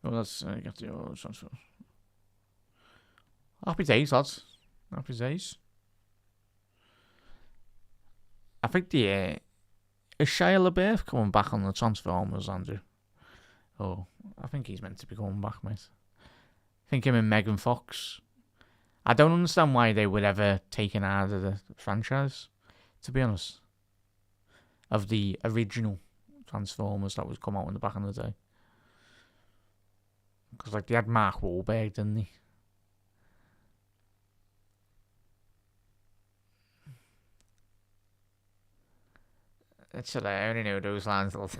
Well, let's get the transfer. Happy days, lads. Happy days. I think is Shia LaBeouf coming back on the Transformers, Andrew? Oh, I think he's meant to be coming back, mate. I think him and Megan Fox. I don't understand why they would ever take him out of the franchise, to be honest. Of the original Transformers that was come out in the back in the day. Because like they had Mark Wahlberg, didn't they? It's I only know those lines. What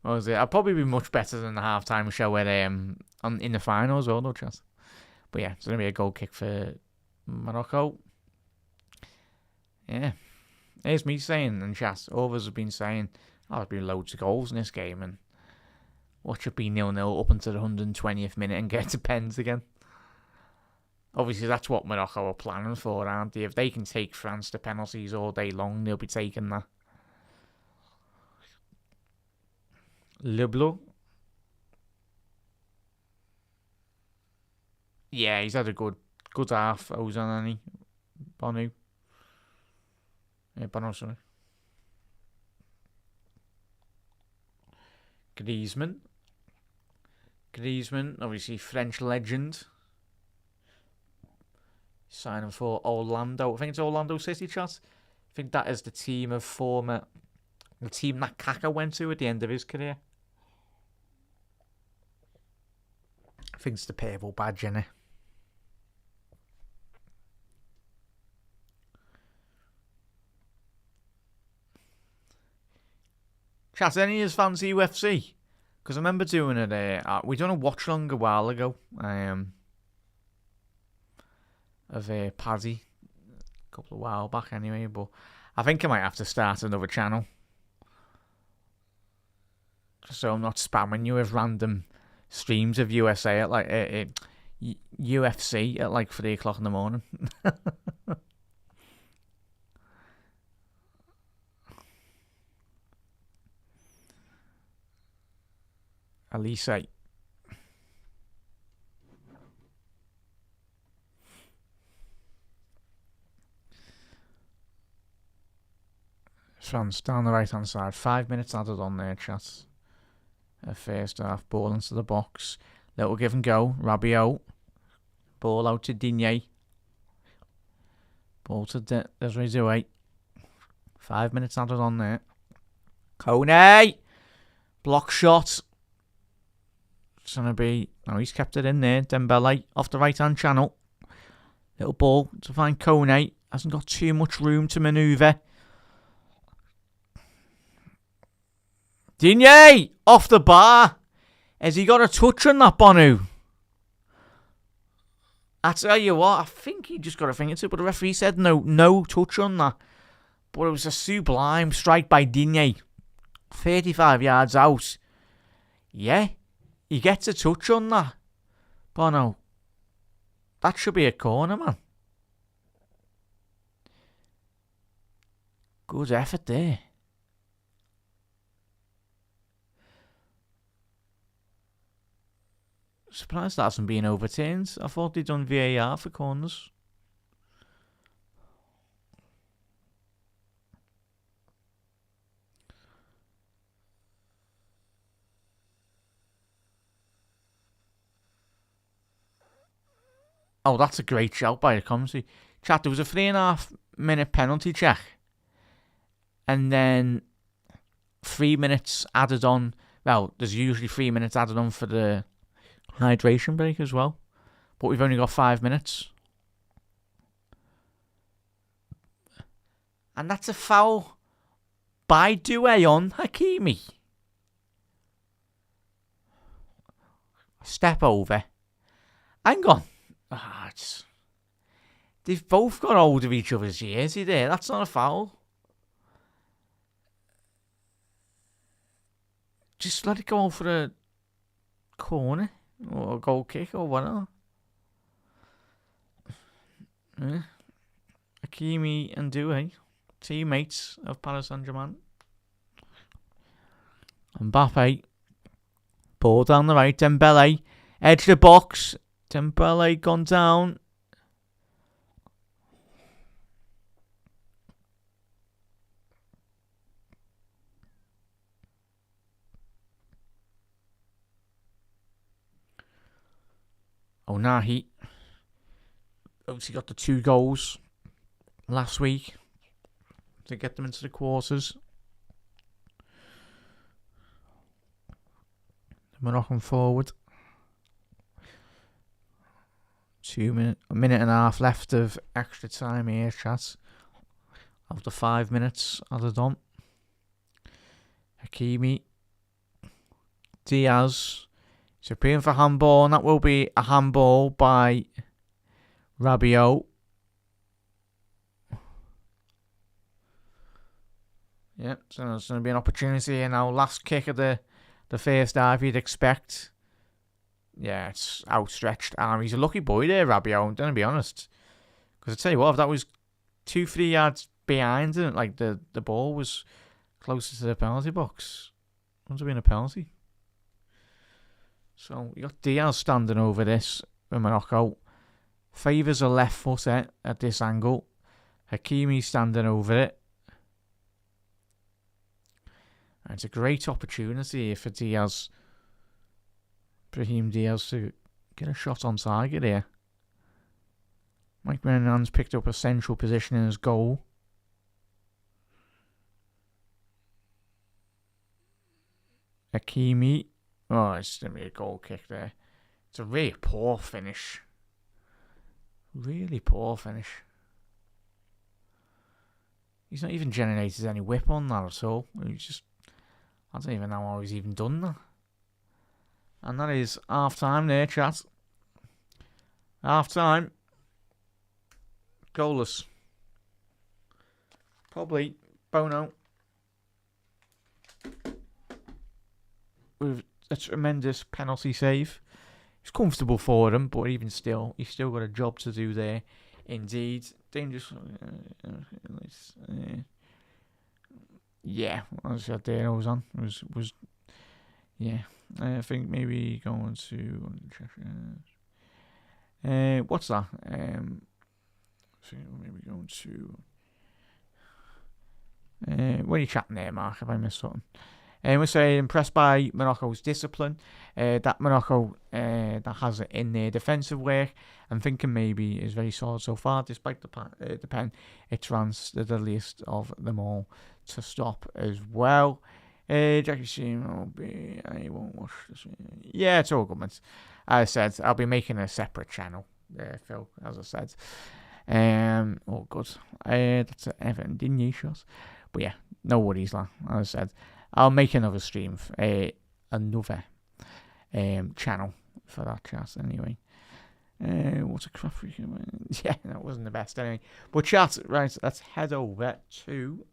was it? I'll probably be much better than the halftime show where they in the final as well, no chance. But yeah, it's gonna be a goal kick for Morocco. Yeah. Here's me saying, and chat, others have been saying, there's been loads of goals in this game, and watch it be 0-0 up until the 120th minute and get to pens again. Obviously, that's what Morocco are planning for, aren't they? If they can take France to penalties all day long, they'll be taking that. Leblanc. Yeah, he's had a good half. Ozanani. Bonu. Yeah, Bono, sorry. Griezmann, obviously French legend. Signing for Orlando. I think it's Orlando City, chat. I think that is the team that Kaka went to at the end of his career. I think it's the purple badge, innit? Chat, any of us fancy UFC? Because I remember doing it. We done a watchalong a while ago. Of Paddy, a couple of while back anyway. But I think I might have to start another channel, so I'm not spamming you with random streams of USA at like UFC at like 3:00 in the morning. Elise. France down the right hand side. 5 minutes added on there, chat. First half, ball into the box. Little give and go. Rabiot. Ball out to Digne. Ball to Desiree. 5 minutes added on there. Kone! Block shot. It's going to be... No, he's kept it in there. Dembele off the right hand channel. Little ball to find Kone. Hasn't got too much room to manoeuvre. Digne! Off the bar. Has he got a touch on that, Bonu? I tell you what, I think he just got a fingertip, but the referee said no touch on that. But it was a sublime strike by Digne. 35 yards out. Yeah, he gets a touch on that. Bono, that should be a corner, man. Good effort there. Surprised that hasn't been overturned. I thought they'd done VAR for corners. Oh, that's a great shout by the commentary. Chat, there was a 3.5 minute penalty check. And then 3 minutes added on. Well, there's usually 3 minutes added on for the hydration break as well. But we've only got 5 minutes. And that's a foul by Doué on Hakimi. Step over. Hang on. They've both got hold of each other's jersey there. That's not a foul. Just let it go for a corner or a goal kick or whatever. Yeah. Hakimi and Doué, teammates of Paris Saint-Germain. Mbappe, ball down the right. Dembele, edge of the box. Dembele gone down. Onahi obviously got the 2 goals last week to get them into the quarters. The Moroccan forward. A minute and a half left of extra time here, chat. After 5 minutes added on. Hakimi. Diaz. He's appealing for handball, and that will be a handball by Rabiot. Yep, so there's going to be an opportunity here now. Last kick of the first half, you'd expect. Yeah, it's outstretched arm. He's a lucky boy there, Rabiot, I'm going to be honest. Because I tell you what, if that was 2-3 yards behind it, like the ball was closer to the penalty box, it wouldn't have been a penalty. So you got Diaz standing over this for Morocco. Favours a left foot at this angle. Hakimi standing over it. And it's a great opportunity for Diaz. Brahim Diaz to get a shot on target here. Mike Menan's picked up a central position in his goal. Hakimi. Oh, it's going to be a goal kick there. It's a really poor finish. Really poor finish. He's not even generated any whip on that at all. He's just... I don't even know how he's even done that. And that is half time there, chat. Half time. Goalless. Probably Bono with a tremendous penalty save. It's comfortable for him, but even still, he's still got a job to do there. Indeed. Dangerous. Yeah, as I there, I was on. Was yeah. I think maybe going to what's that? Maybe going to What are you chatting there, Mark? Have I missed something? We're saying impressed by Morocco's discipline. That Morocco that has it in their defensive work. I'm thinking maybe is very solid so far, despite the pen. It's France the deadliest of them all to stop as well. Jackie Sheen will be. I won't watch this. Yeah, it's all good, man. As I said, I'll be making a separate channel, Phil. As I said. Oh, good. That's an Everton Digne shot. But yeah, no worries, lad. As I said, I'll make another stream, another channel for that chat anyway. What's a crap freaking? Yeah, that wasn't the best anyway. But chat, right? Let's head over to,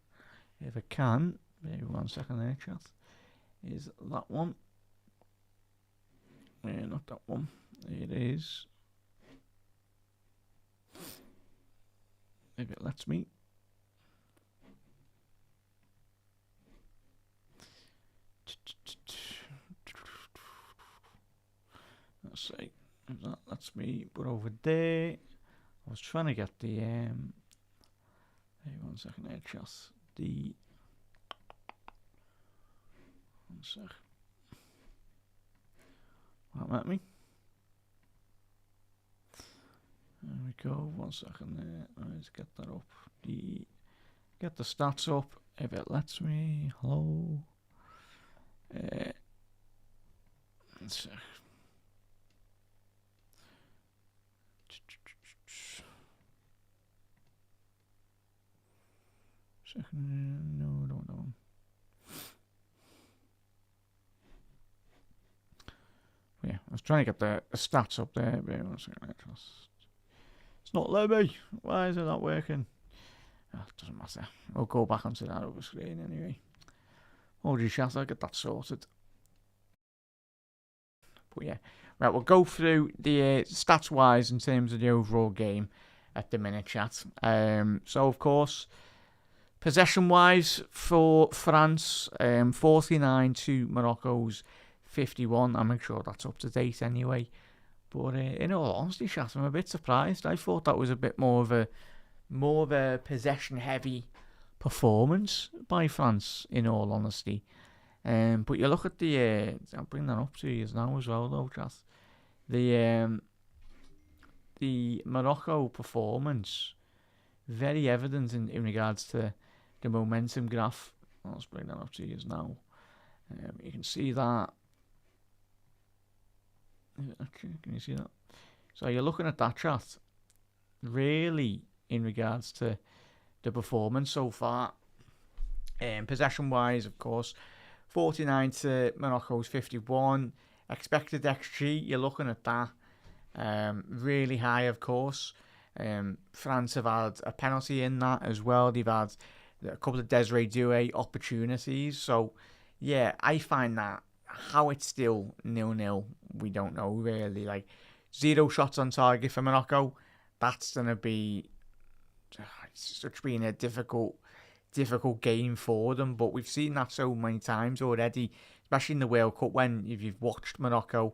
if I can. Maybe 1 second there, chat. Is that one? Not that one. It is. If it lets me. Let's see if that lets me put over there. I was trying to get the 1 second there, just the 1 sec. That let me. There we go. 1 second there. Let's get that up. Get the stats up if it lets me. Hello. 1 sec. Second. No, don't know. Yeah, I was trying to get the stats up there, but it's not letting me. Why is it not working? Oh, it doesn't matter. We'll go back onto that other screen anyway. Oh, geez, I'll get that sorted. But yeah, right, we'll go through the stats-wise in terms of the overall game at the minute, chat. So, of course, possession-wise for France, 49 to Morocco's 51. I'm not sure that's up to date anyway. But in all honesty, chat, I'm a bit surprised. I thought that was a bit more of a possession-heavy performance by France, in all honesty. But you look at the I'll bring that up to you now as well, though, chat. The Morocco performance, very evident in regards to the momentum graph. Let's bring that up to you now. You can see that. Can you see that? So you're looking at that, chat. Really, in regards to the performance so far, possession-wise, of course, 49 to Morocco's 51. Expected XG, you're looking at that. Really high, of course. France have had a penalty in that as well. They've had a couple of Desiree Doué opportunities. So, yeah, I find that how it's still 0-0, we don't know really. Like, 0 shots on target for Morocco. That's going to be such being a difficult game for them. But we've seen that so many times already, especially in the World Cup, when if you've watched Morocco,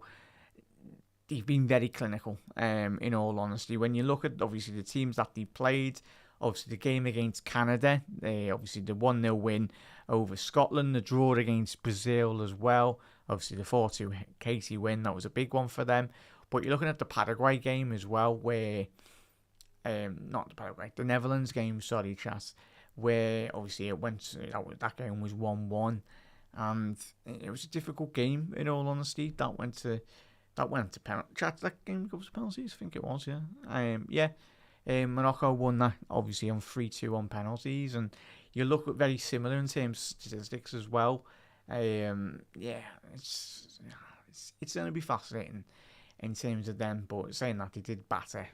they've been very clinical, in all honesty. When you look at, obviously, the teams that they played, obviously the game against Canada, obviously the 1-0 win over Scotland, the draw against Brazil as well, obviously the 4-2 Katie win, that was a big one for them. But you're looking at the Paraguay game as well, where, not the Paraguay, the Netherlands game, sorry, chat, where obviously that game was 1-1, and it was a difficult game, in all honesty. That went to penalty. Chat, that game goes to penalties, I think it was, yeah. Morocco won that, obviously, on 3-2 on penalties, and you look at very similar in terms of statistics as well. It's going to be fascinating in terms of them, but saying that, they did batter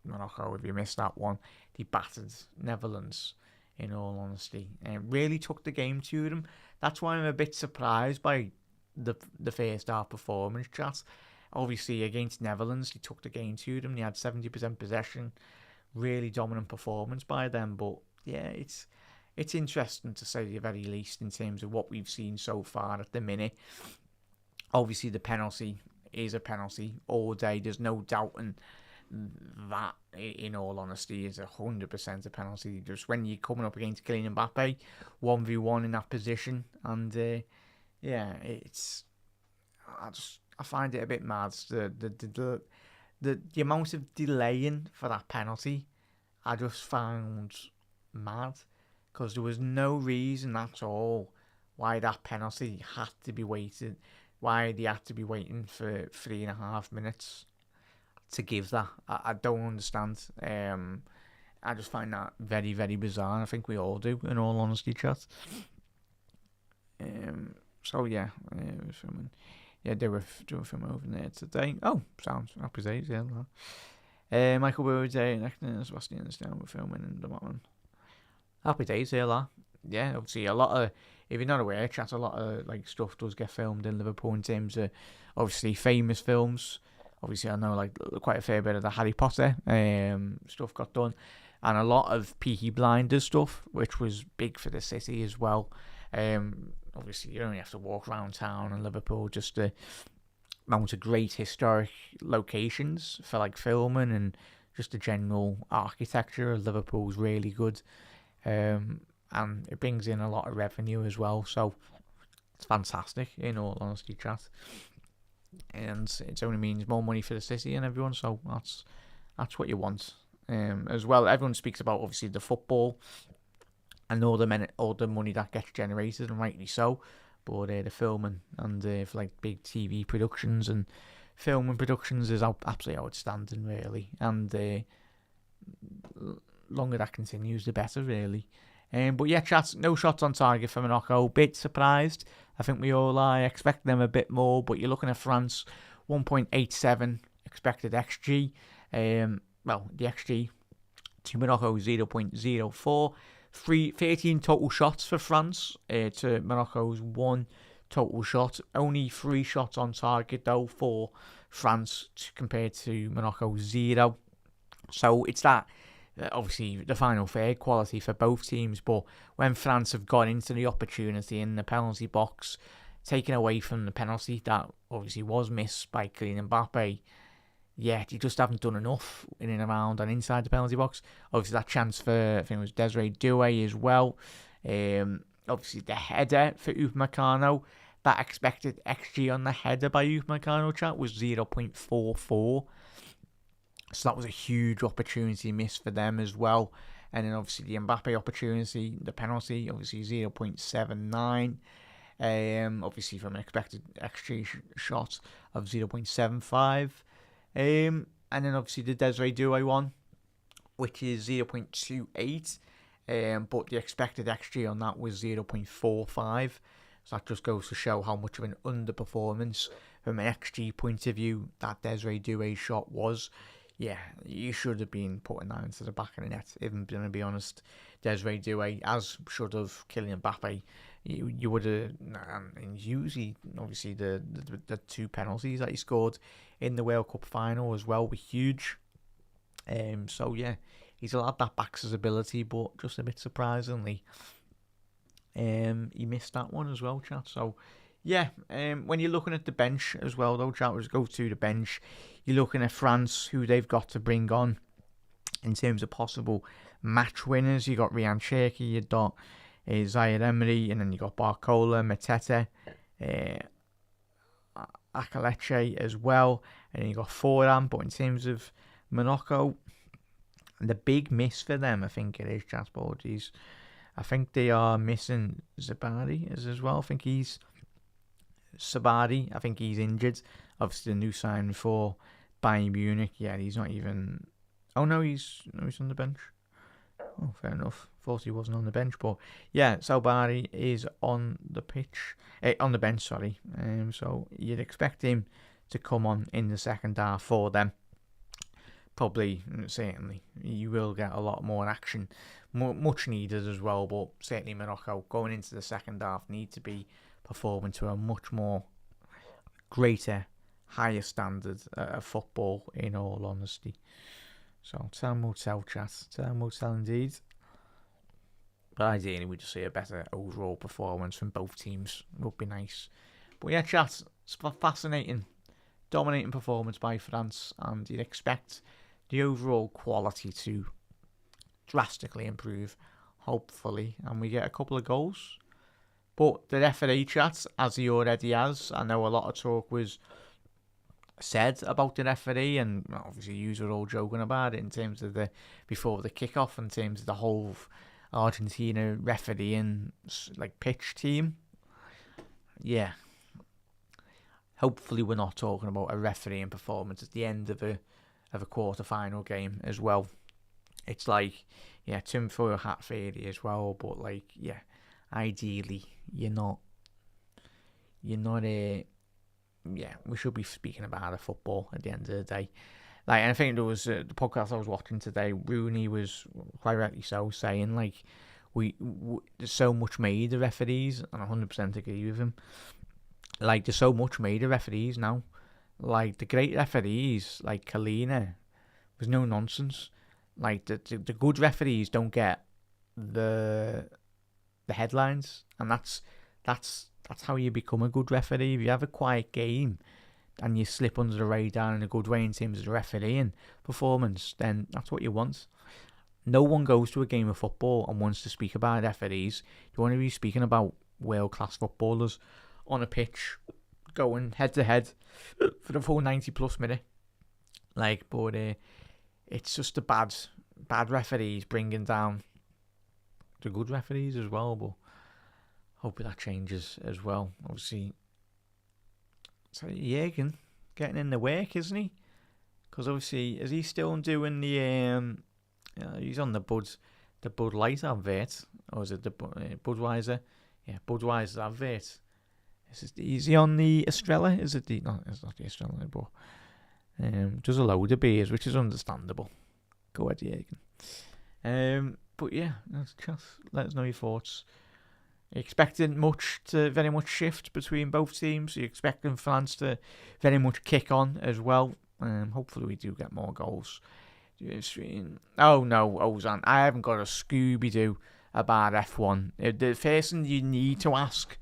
Morocco. If you missed that one, they battered Netherlands, in all honesty, and really took the game to them. That's why I'm a bit surprised by the first half performance, chat. Obviously, against Netherlands, they took the game to them. They had 70% possession. Really dominant performance by them. But yeah, it's interesting to say the very least in terms of what we've seen so far at the minute. Obviously, the penalty is a penalty all day. There's no doubting that, in all honesty, is 100% a penalty. Just when you're coming up against Kylian Mbappe, 1v1 in that position, and it's I find it a bit mad. The amount of delaying for that penalty, I just found mad, because there was no reason at all why that penalty had to be waited. Why they had to be waiting for 3.5 minutes to give that. I don't understand. I just find that very, very bizarre. I think we all do, in all honesty, chat. So yeah, filming. Yeah, they were doing film over there today. Oh, sounds happy days, yeah. Michael Burrow, acting Sebastian Stan were filming in the moment. Happy days, yeah. Yeah, obviously a lot of, if you're not aware, chat, a lot of like stuff does get filmed in Liverpool in terms of obviously famous films. Obviously, I know like quite a fair bit of the Harry Potter stuff got done, and a lot of Peaky Blinders stuff, which was big for the city as well. Obviously, you only have to walk around town in Liverpool just to mount a great historic locations for like filming, and just the general architecture of Liverpool's really good. And it brings in a lot of revenue as well, so it's fantastic, in all honesty, chat. And it only means more money for the city and everyone, so that's what you want. As well, everyone speaks about obviously the football and all the money that gets generated, and rightly so. But the filming and for like big TV productions and filming productions is absolutely outstanding, really. And the longer that continues, the better, really. But yeah, chat, no shots on target for Morocco. Bit surprised. I think we all are. Expect them a bit more, but you're looking at France, 1.87 expected XG. Well, the XG to Morocco, 0.04. 13 total shots for France to Morocco's 1 total shot. Only 3 shots on target, though, for France compared to Morocco's 0. So it's that, obviously, the final third quality for both teams. But when France have gone into the opportunity in the penalty box, taken away from the penalty that obviously was missed by Kylian Mbappe, yeah, you just haven't done enough in and around and inside the penalty box. Obviously, that chance for, I think it was Desiree Doué as well. Obviously, the header for Upamecano, that expected XG on the header by Upamecano, chat, was 0.44. So that was a huge opportunity missed for them as well. And then obviously the Mbappe opportunity, the penalty, obviously 0.79. Obviously from an expected XG shot of 0.75. And then obviously the Desiree Doué one, which is 0.28. But the expected XG on that was 0.45. So that just goes to show how much of an underperformance from an XG point of view that Desiree Doué shot was. Yeah, you should have been putting that into the back of the net, if I'm going to be honest. Desiree Doué, as should have Kylian Mbappe. You would have, and usually, obviously, the 2 penalties that he scored in the World Cup final as well were huge. So yeah, he's a lot that backs his ability, but just a bit surprisingly, he missed that one as well, chat. So yeah, when you're looking at the bench as well, though, chat, let's go to the bench. You're looking at France, who they've got to bring on in terms of possible match winners. You got Ryan Cherki, you got Zaire Emery, and then you got Barcola, Matete, Akaleche as well, and then you got Foran. But in terms of Morocco, the big miss for them, I think it is, chat, boardies. I think they are missing Sabari as well. I think he's injured. Obviously, the new signing for Bayern Munich. Yeah, he's not even. Oh no, he's on the bench. Oh, fair enough. Thought he wasn't on the bench, but yeah, Sabari is on the pitch, on the bench. Sorry. So you'd expect him to come on in the second half for them. Probably, certainly, you will get a lot more action, much needed as well. But certainly, Morocco going into the second half need to be performing to a much more greater, higher standard of football, in all honesty. So time will tell, chat. Time will tell indeed. But ideally, we just see a better overall performance from both teams. Would be nice. But yeah, chat, it's fascinating, dominating performance by France, and you'd expect the overall quality to drastically improve, hopefully, and we get a couple of goals. But the referee chat, as he already has, I know a lot of talk was said about the referee, and obviously you were all joking about it in terms of the before the kickoff, in terms of the whole Argentina refereeing like pitch team. Yeah, hopefully we're not talking about a refereeing performance at the end of a quarter-final game as well. It's like, yeah, tinfoil hat theory as well, but like, yeah, ideally you're not yeah, we should be speaking about the football at the end of the day. Like, and I think there was the podcast I was watching today, Rooney was quite rightly so saying like there's so much made of referees, and I 100% agree with him. Like, there's so much made of referees now. Like, the great referees like Kalina was no nonsense. Like, the good referees don't get the headlines, and that's how you become a good referee. If you have a quiet game and you slip under the radar in a good way in terms of the refereeing performance, then that's what you want. No one goes to a game of football and wants to speak about referees. You want to be speaking about world-class footballers on a pitch, going head-to-head for the full 90-plus minute. Like, but it's just the bad referees bringing down the good referees as well, but hopefully that changes as well. Obviously, so Jürgen getting in the work, isn't he? Because obviously, is he still doing the he's on the Bud Light advert, or is it the Budweiser? Yeah, Budweiser advert. Is he on the Estrella? Is it the? No, it's not the Estrella, but does a load of beers, which is understandable. Go ahead, Jürgen. But yeah, that's just let us know your thoughts. Are you expecting very much shift between both teams? Are you expecting France to very much kick on as well? Hopefully we do get more goals. Oh no, Ozan, I haven't got a Scooby-Doo about F1. The first thing you need to ask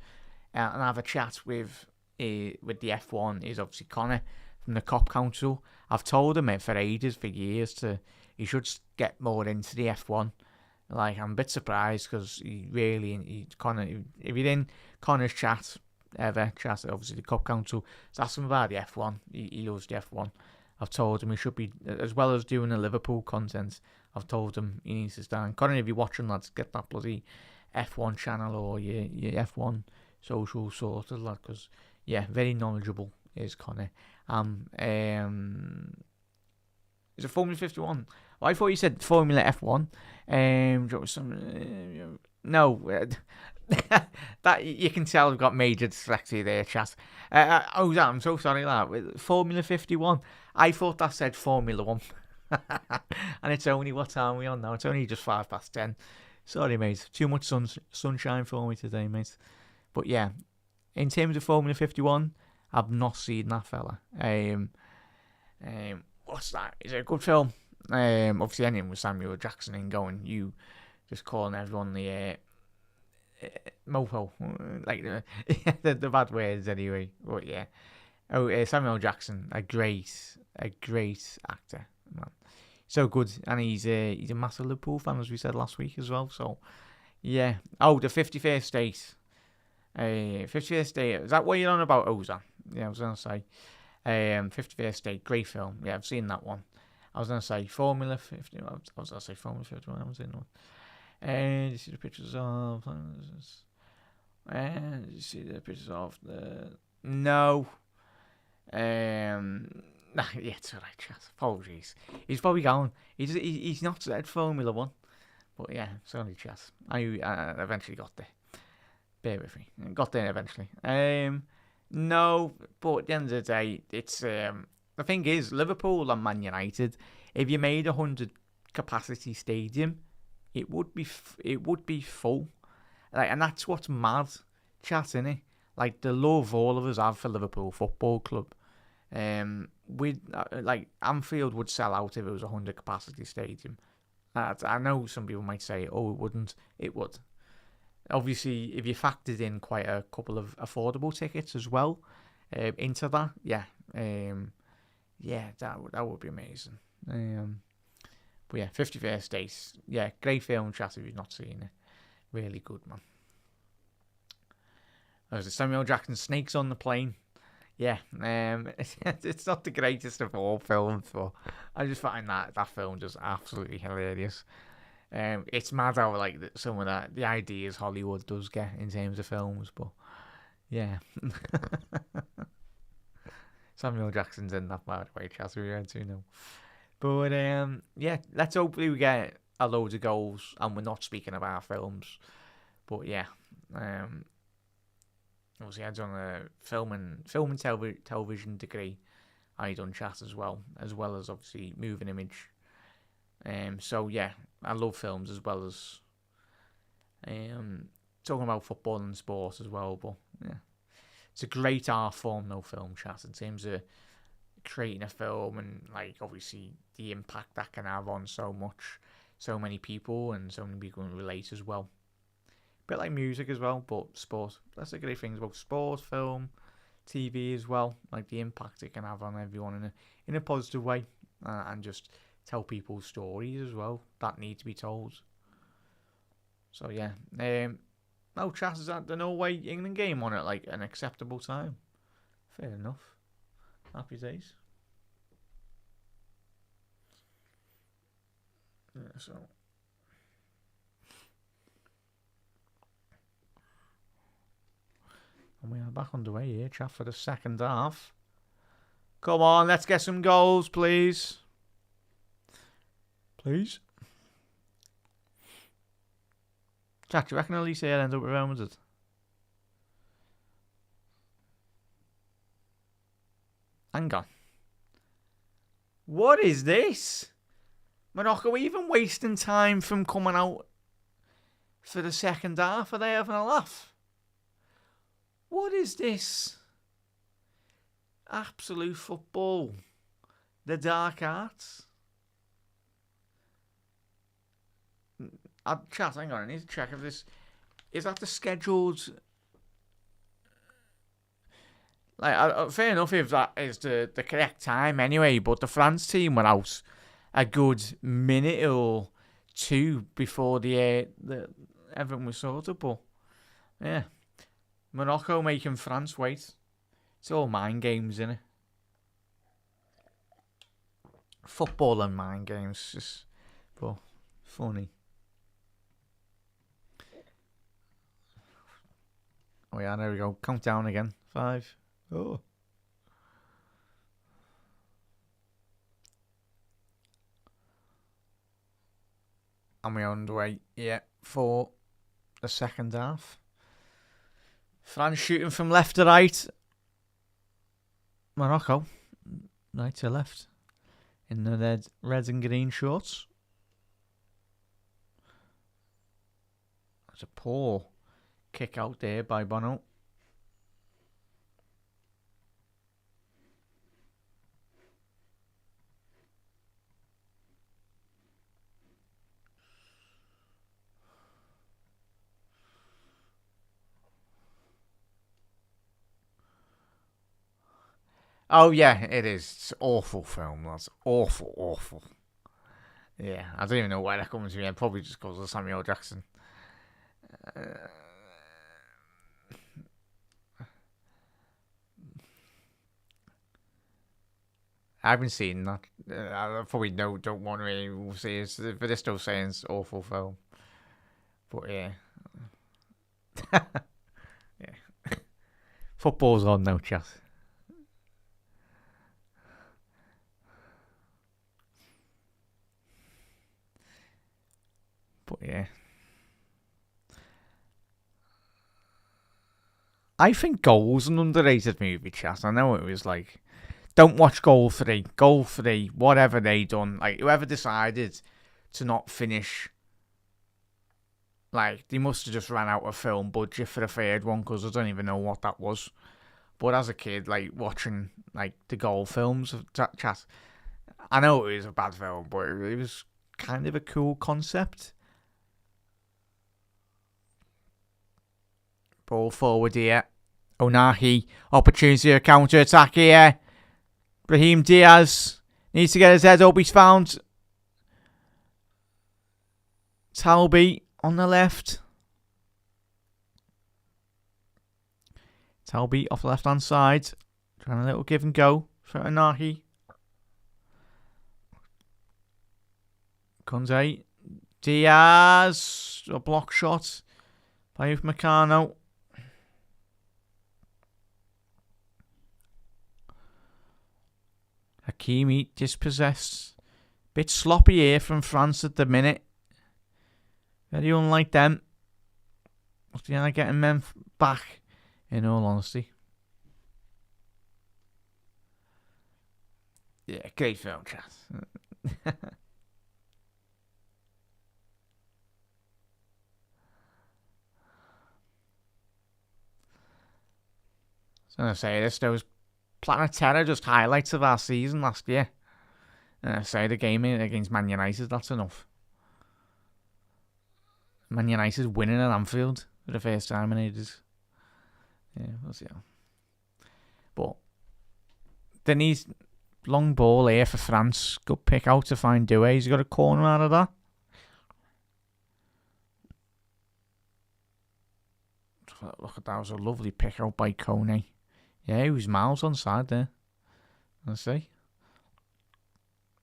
and have a chat with the F1 is obviously Connor from the Cop Council. I've told him for ages, for years, he should get more into the F1. Like, I'm a bit surprised because Connor, if you're in Connor's chat, obviously the Cup Council, just ask him about the F1. He loves the F1. I've told him he should be, as well as doing the Liverpool content, I've told him he needs to stand. Connor, if you're watching, lads, get that bloody F1 channel or your F1 social sorted, lad, because, yeah, very knowledgeable is Connor. Is it Formula 51? Well, I thought you said Formula F1. No, that you can tell I've got major dyslexia there, chat. I'm so sorry that Formula 51. I thought that said Formula 1, and it's only what time are we on now? It's only just 10:05. Sorry, mate. Too much sunshine for me today, mate. But yeah, in terms of Formula 51, I've not seen that fella. What's that? Is it a good film? Obviously, anything with Samuel Jackson in going, you just calling everyone the mofo, like the bad words anyway. But yeah, Samuel Jackson, a great actor, man, so good, and he's a massive Liverpool fan, as we said last week as well. So yeah. Oh, the 51st State. 51st State. Is that what you're on about, Ozan? Yeah, I was gonna say. 51st State, great film. Yeah, I've seen that one. I was going to say Formula 50. I was going to say Formula 51. I was in one. And you see the pictures of. And you see the pictures of the. No. Yeah, it's alright, chat. Apologies. He's probably going. He's not said Formula 1. But yeah, it's only chat. I eventually got there. Bear with me. Got there eventually. No, but at the end of the day, it's the thing is, Liverpool and Man United, if you made 100 capacity stadium, it would be full, like, and that's what's mad, chat, innit? Like, the love all of us have for Liverpool Football Club. With like Anfield would sell out if it was 100 capacity stadium. I know some people might say, oh, it wouldn't. It would. Obviously, if you factored in quite a couple of affordable tickets as well into that, yeah, that would be amazing. But yeah, 51st Dates. Yeah, great film, chat, if you've not seen it. Really good, man. There's Samuel Jackson Snakes on the Plane. Yeah, it's not the greatest of all films, but I just find that film just absolutely hilarious. It's mad how like some of the ideas Hollywood does get in terms of films, but yeah. Samuel Jackson's in that, by the way, chat, we had to know. But yeah, let's hopefully we get a load of goals, and we're not speaking of our films. But yeah, obviously I done a film and television degree. I done chat as well as obviously moving image. So yeah, I love films as well as talking about football and sports as well. But yeah, it's a great art form, no film chat, in terms of creating a film and like obviously the impact that can have on so many people, and so many people can relate as well. A bit like music as well, but sport. That's the great things about sport, film, TV as well. Like the impact it can have on everyone in a positive way, and just tell people stories as well that need to be told. So yeah, no chat is at the Norway England game on at like an acceptable time. Fair enough. Happy days. Yeah, so. And we are back underway here, chat, for the second half. Come on, let's get some goals, please. Please. Chat, do you reckon Elise will end up with Real Madrid? Hang on. What is this? Morocco even wasting time from coming out for the second half? Are they having a laugh? What is this? Absolute football. The dark arts. Chat, hang on, I need to check if this... Is that the scheduled... Like, fair enough if that is the correct time anyway, but the France team were out a good minute or two before the everything was sorted, but yeah. Morocco making France wait. It's all mind games, innit? Football and mind games, just, but funny. Oh yeah, there we go. Count down again. 5. Oh. And we're underway, yeah, for the second half. France shooting from left to right. Morocco, right to left. In the red and green shorts. That's a poor kick out there by Bono. Oh yeah, it is. It's an awful film. That's awful. Yeah, I don't even know why that comes to me. Probably just because of Samuel Jackson. I haven't seen that. I probably don't want to really see it, but they're still saying it's an awful film. But yeah. Yeah. Football's on now, chat. But yeah. I think Goal's an underrated movie, chat. I know it was like, don't watch Goal 3. Goal 3, whatever they done. Like, whoever decided to not finish, like, they must have just ran out of film budget for the third one, because I don't even know what that was. But as a kid, like, watching, like, the Goal films of chat, I know it was a bad film, but it was kind of a cool concept. Ball forward here. Onahi. Opportunity to counter-attack here. Brahim Diaz. Needs to get his head up. He's found Talby on the left. Talby off the left-hand side. Trying a little give and go for Anahi. Kunze. Diaz. A block shot by Upamecano. Hakimi dispossessed. Bit sloppy here from France at the minute. Very unlike them. What's the end of getting men back, in all honesty? Yeah, great film, chat. So I say this, those Planet Terror just highlights of our season last year. And I say the game against Man United, that's enough. Man United winning at Anfield for the first time in ages. Yeah, we'll see how. But then he's long ball here for France. Good pick out to find Doué. He's got a corner out of that. Look at that. It was a lovely pick out by Kone. Yeah, he was miles on side there. Let's see.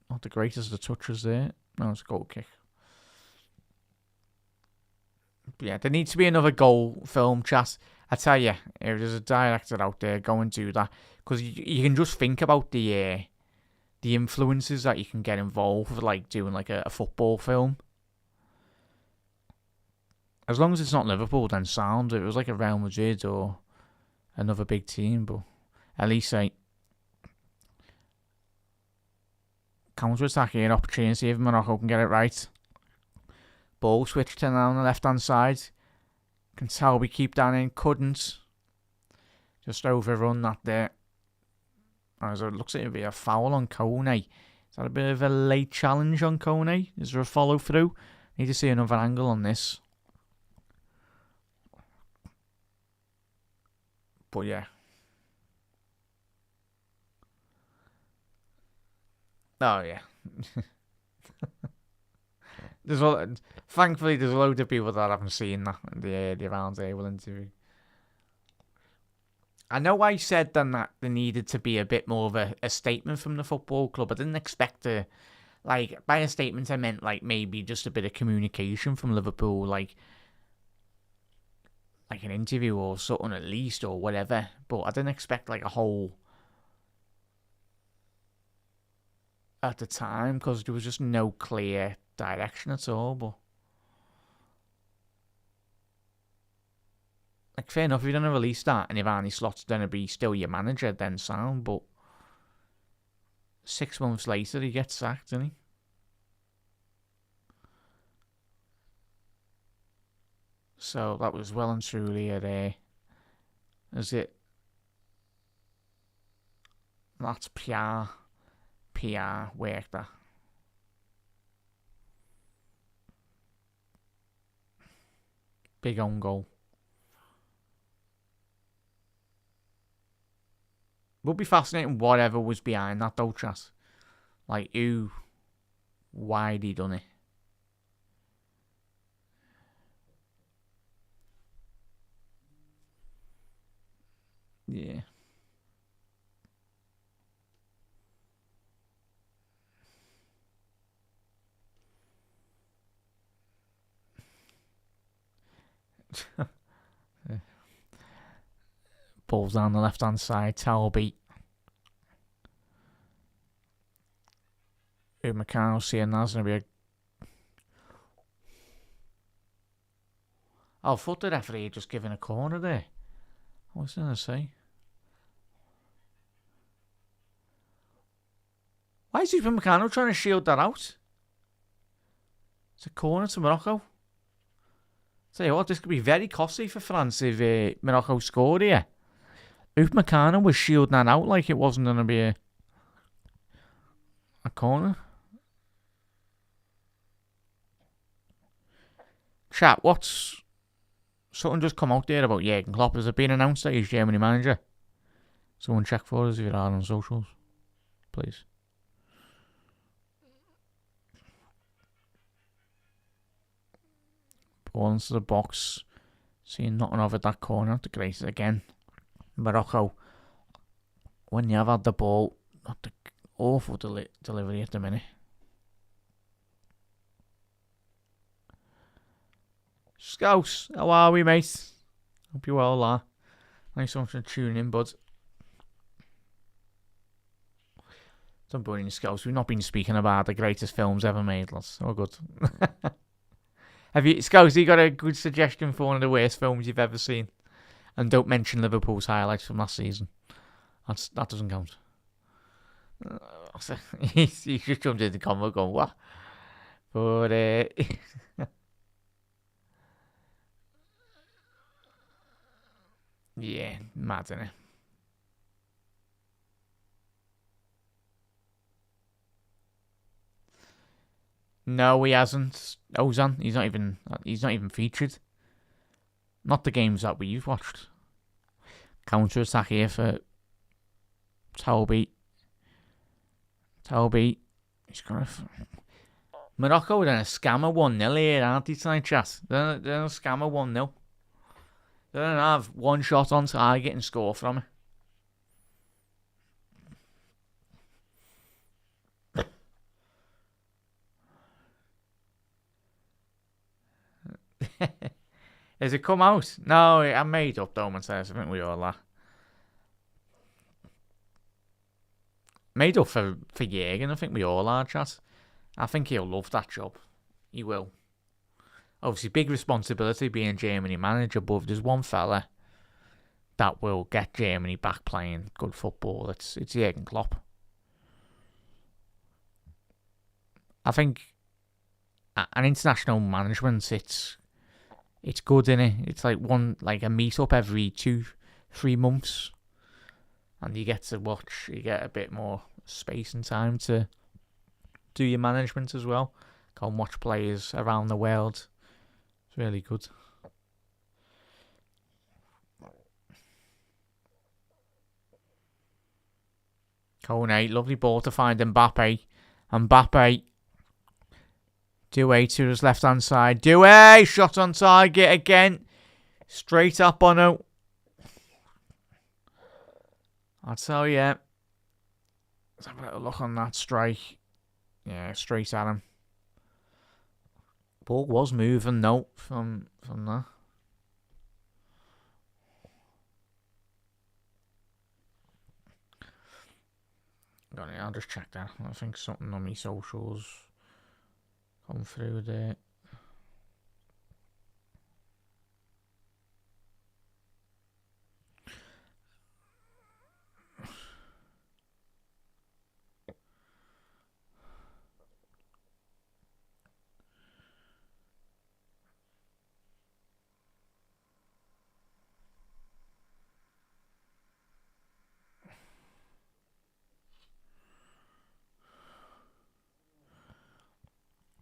Not the greatest of touches there. No, it's a goal kick. But yeah, there needs to be another goal film, chat. I tell you, if there's a director out there, go and do that. Because you can just think about the influences that you can get involved with, like doing like a football film. As long as it's not Liverpool, then sound. If it was like a Real Madrid or another big team, but at least like counter-attack here, opportunity if Morocco can get it right. Ball switch to now on the left-hand side. Can tell we keep that in. Couldn't. Just overrun that there. As it looks like it'll be a foul on Kone. Is that a bit of a late challenge on Kone? Is there a follow-through? Need to see another angle on this. But yeah. Oh yeah. Thankfully, there's a load of people that haven't seen that in the round table interview. I know I said then that there needed to be a bit more of a statement from the football club. I didn't expect to, like, by a statement I meant like maybe just a bit of communication from Liverpool, like an interview or something at least or whatever. But I didn't expect like a whole at the time because there was just no clear direction at all. But like, fair enough, if you're going to release that and if Arne Slot's going to be still your manager, then sound. But 6 months later, he gets sacked, doesn't he? So that was well and truly is it? That's PR work, that. Big own goal. Would be fascinating whatever was behind that though, chat. Like, why he done it? Yeah. Ball's down the left-hand side. Talby. Upamecano seeing that's going to be a... I thought the referee just giving a corner there. What was I going to say? Why is Upamecano trying to shield that out? It's a corner to Morocco. Tell you what, this could be very costly for France if Morocco scored here. Upamecano was shielding that out like it wasn't going to be a corner. Chat, what's something just come out there about Jurgen Klopp? Has it been announced that he's Germany manager? Someone check for us if you're on socials, please. Ball into the box. Seeing nothing of it, that corner. Not the greatest again. Morocco, when you have had the ball, not the awful delivery at the minute. Scouse, how are we, mate? Hope you all are. Thanks so much for tuning in, bud. Don't worry, Scouse. We've not been speaking about the greatest films ever made. That's all good. Scouse, you got a good suggestion for one of the worst films you've ever seen? And don't mention Liverpool's highlights from last season. That doesn't count. He just jumped in the comment going, what? But, yeah, mad, innit? No, he hasn't. Ozan, he's not even featured. Not the games that we've watched. Counter attack here for Toby. He's gonna. Morocco are in a scammer 1-0 here, aren't they tonight, chat? They're in a scammer 1-0. They don't have one shot on target and score from it. Has it come out? No, I made up though, says. I think we all are. Made up for Jürgen, I think we all are, chat. I think he'll love that job. He will. Obviously, big responsibility being Germany manager, but there's one fella that will get Germany back playing good football. It's Jürgen Klopp. I think an international management, it's good, innit? It's like a meet-up every 2-3 months. And you get to watch, you get a bit more space and time to do your management as well. Go and watch players around the world. It's really good. Kone, lovely ball to find Mbappe. Doué to his left-hand side. Doué, shot on target again. Straight up Bono. I'll tell you. Let's have a little look on that strike. Yeah, straight at him. Ball was moving, though, from there. I'll just check that. I think something on my socials come through there.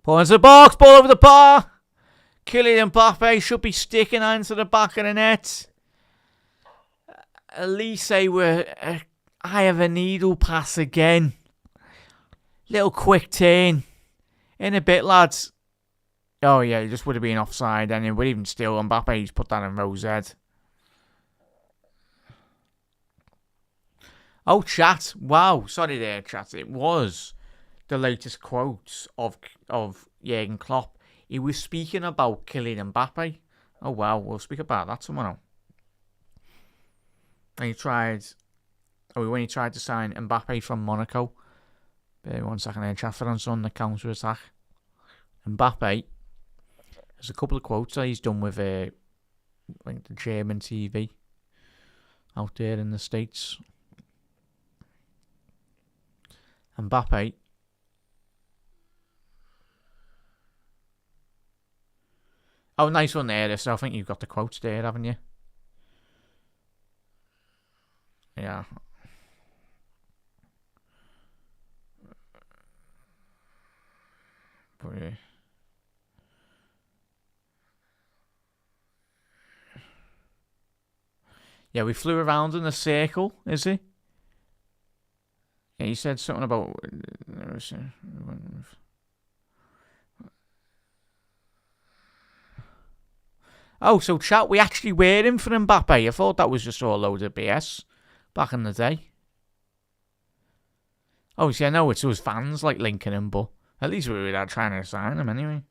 Ball into the box, ball over the bar. Kylian Mbappe should be sticking into the back of the net. Elise were eye of a needle pass again. Little quick turn. In a bit, lads. Oh, yeah, he just would have been offside. And but even still, Mbappe's put that in Rose's head. Oh, chat. Wow. Sorry there, chat. It was the latest quotes of Jürgen Klopp. He was speaking about Kylian Mbappe. Oh, wow. We'll speak about that tomorrow. And when he tried to sign Mbappe from Monaco. Bear 1 second there, chat, for on the counter attack. Mbappe. There's a couple of quotes that he's done with the German TV out there in the States. Mbappe. Oh, nice one there. So I think you've got the quotes there, haven't you? Yeah. But, yeah, we flew around in a circle, is he? Yeah, he said something about... Oh, so chat, we actually were in for Mbappe. I thought that was just all a load of BS back in the day. Obviously, I know it's us fans like linking him, but at least we were trying to sign him anyway.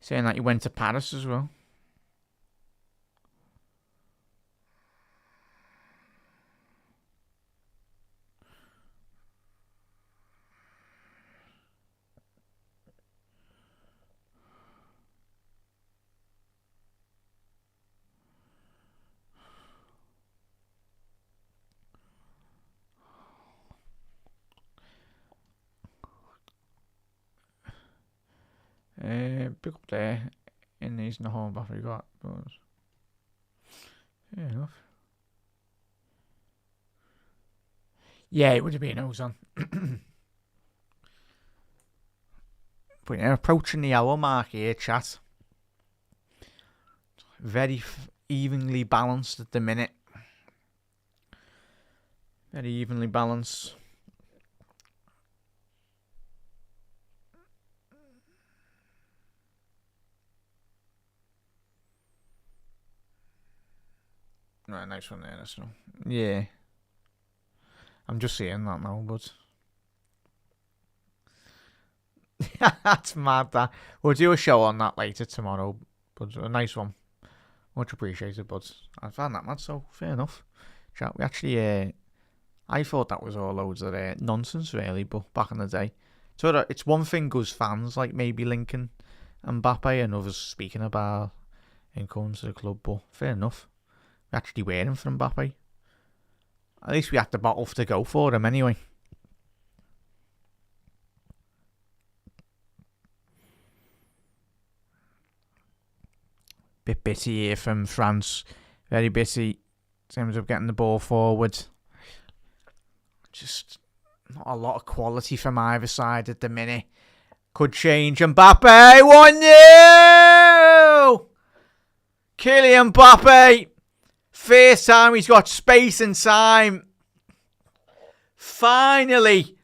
Saying that he went to Paris as well. Pick up there. In these in the home after he got. Fair enough. Yeah, it would have been Ozan. But yeah, approaching the hour mark here, chat. Very evenly balanced at the minute. Very evenly balanced. Right, nice one there, that's all. Yeah. I'm just seeing that now, but... That's mad, that. We'll do a show on that later tomorrow, but a nice one. Much appreciated, but I found that mad, so fair enough. Chat, we actually... I thought that was all loads of nonsense, really, but back in the day. So it's one thing us fans, like maybe linking Mbappe and others speaking about him coming to the club, but fair enough. We actually waiting for Mbappe. At least we had the bottle to go for him anyway. Bit bitty here from France. Very bitty in terms of getting the ball forward. Just not a lot of quality from either side at the minute. Could change. Mbappe 1-0! Kylian Mbappe. First time he's got space and time. Finally,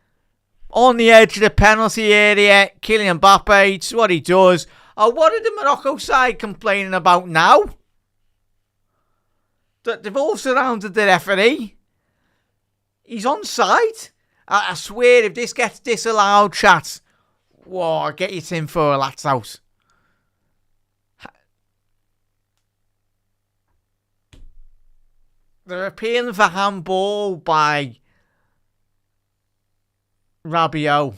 on the edge of the penalty area, Kylian Mbappe, it's what he does. Oh, what are the Morocco side complaining about now? That they've all surrounded the referee. He's onside. I swear, if this gets disallowed, chat, whoa, I'll get you tin for a lat's out. They're appealing for handball by Rabiot.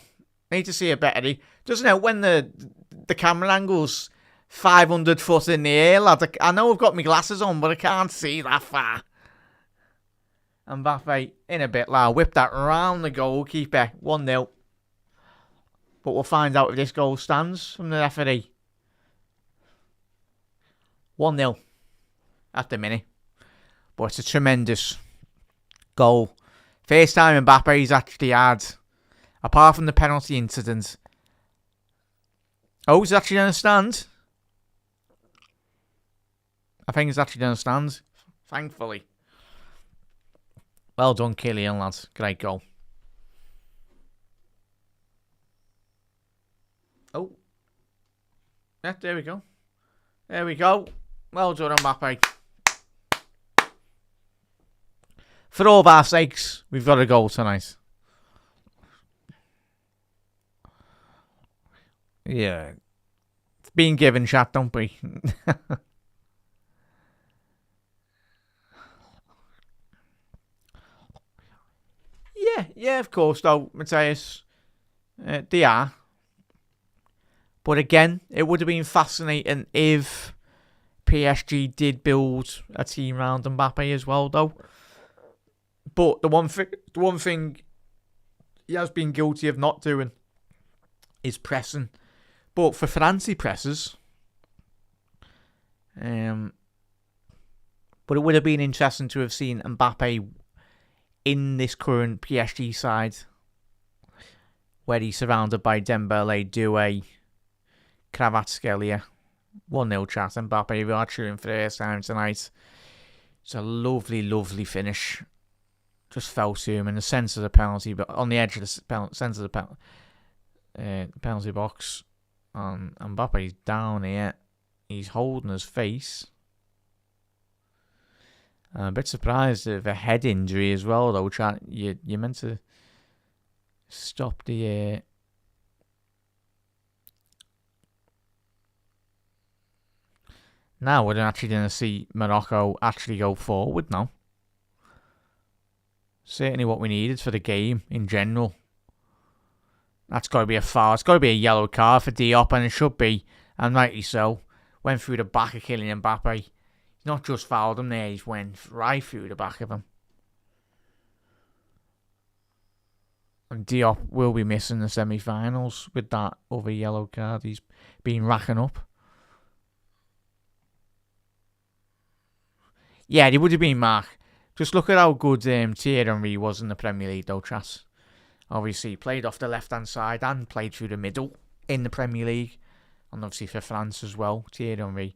Need to see it better. Doesn't it when the camera angle's 500 foot in the air, lad? I know I've got my glasses on, but I can't see that far. And Mbappe in a bit loud. Whip that round the goalkeeper. 1-0. But we'll find out if this goal stands from the referee. 1-0 at the minute. But it's a tremendous goal. First time Mbappe's actually had, apart from the penalty incident. Oh, he's actually going to stand. I think he's actually going to stand. Thankfully. Well done, Kylian, lads. Great goal. Oh. Yeah, there we go. There we go. Well done, Mbappe. For all of our sakes, we've got a goal tonight. Yeah. It's being given, chat, don't we? Yeah, of course, though, Matthias. They are. But again, it would have been fascinating if PSG did build a team around Mbappe as well, though. But the one thing he has been guilty of not doing is pressing. But for France, he presses. But it would have been interesting to have seen Mbappe in this current PSG side, where he's surrounded by Dembele, Doué, Kvaratskhelia. 1-0 chat. Mbappe, we are cheering for the first time tonight. It's a lovely, lovely finish. Just fell to him in the centre of the penalty, but on the edge of the centre of the penalty. penalty box. And Mbappe's down here. He's holding his face. I'm a bit surprised of a head injury as well, though. You're meant to stop the... Now we're actually going to see Morocco actually go forward now. Certainly what we needed for the game in general. That's got to be a foul. It's got to be a yellow card for Diop, and it should be, and rightly so. Went through the back of Kylian Mbappe. He's not just fouled him there, he's went right through the back of him. And Diop will be missing the semi-finals with that other yellow card he's been racking up. Yeah, he would have been, Mark. Just look at how good Thierry Henry was in the Premier League, though, chat. Obviously, he played off the left-hand side and played through the middle in the Premier League. And obviously for France as well, Thierry Henry.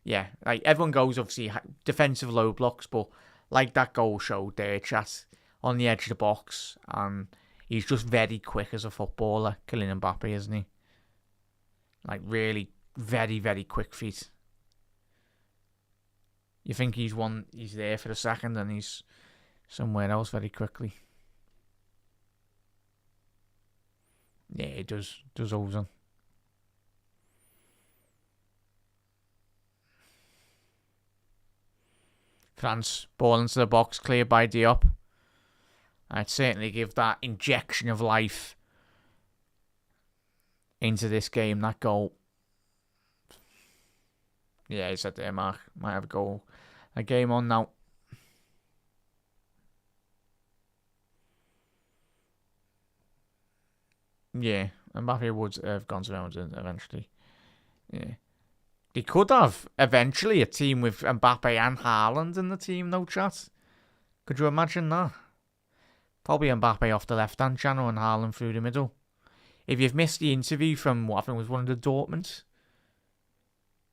Yeah, like everyone goes, obviously, defensive low blocks, but like that goal showed there, chat, on the edge of the box. And he's just very quick as a footballer, Kylian Mbappe, isn't he? Like, really very, very quick feet. You think he's there for a second and he's somewhere else very quickly. Yeah, it does Ozan. France, ball into the box, cleared by Diop. I'd certainly give that injection of life into this game, that goal. Yeah, he said there, Mark. Might have a game on now. Yeah, Mbappe would have gone to Real Madrid eventually. Yeah. They could have eventually a team with Mbappe and Haaland in the team, no chat. Could you imagine that? Probably Mbappe off the left-hand channel and Haaland through the middle. If you've missed the interview from what I think was one of the Dortmund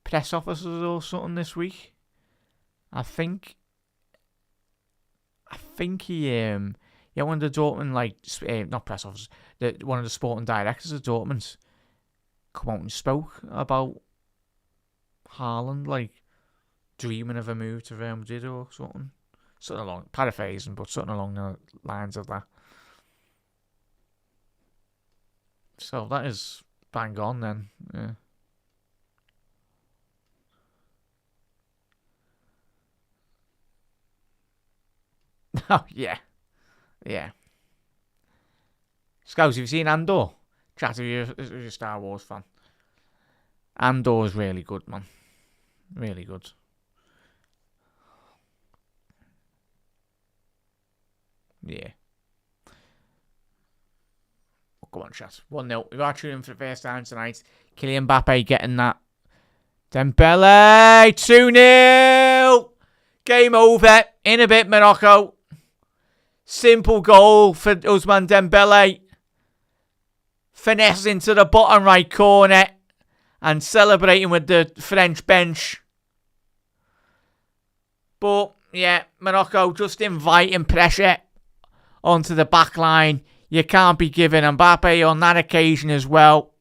press officers or something this week, I think he one of the Dortmund not press officers, one of the sporting directors of Dortmund come out and spoke about Haaland like dreaming of a move to Real Madrid or something. Something along, paraphrasing, but something along the lines of that. So that is bang on then. Yeah. Oh, yeah. Yeah. Scouts, have you seen Andor? Chat, if you're a Star Wars fan. Andor's really good, man. Really good. Yeah. Oh, come on, chat. 1-0. We are tuning for the first time tonight. Kylian Mbappe getting that. Dembele. 2-0. Game over. In a bit, Morocco. Simple goal for Ousmane Dembele. Finesse into the bottom right corner. And celebrating with the French bench. But, yeah, Morocco just inviting pressure onto the back line. You can't be giving Mbappe on that occasion as well.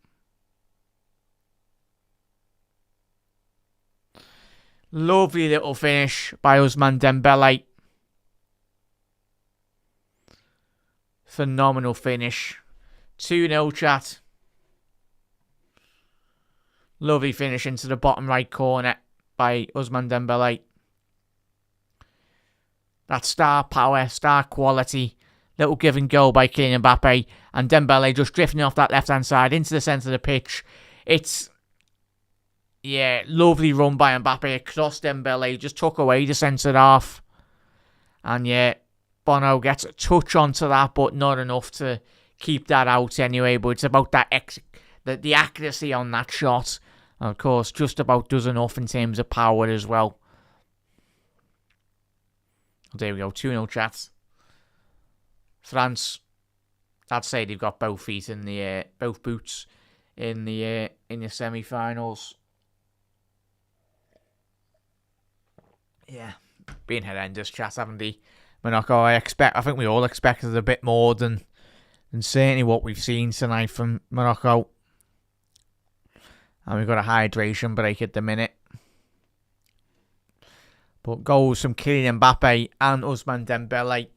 Lovely little finish by Ousmane Dembele. Phenomenal finish. 2-0 chat. Lovely finish into the bottom right corner by Ousmane Dembele. That star power, star quality. Little give and go by Kylian Mbappe. And Dembele just drifting off that left-hand side into the centre of the pitch. It's, yeah, lovely run by Mbappe across Dembele. Just took away the centre half. And yeah, Bono gets a touch onto that, but not enough to keep that out anyway. But it's about that the accuracy on that shot. And of course, just about does enough in terms of power as well. There we go, 2-0 chats. France, I'd say they've got both feet in the air, both boots in the semi-finals. Yeah, been horrendous, chat, haven't they? Morocco, I think we all expected a bit more than And certainly what we've seen tonight from Morocco. And we've got a hydration break at the minute. But goals from Kylian Mbappe and Ousmane Dembele,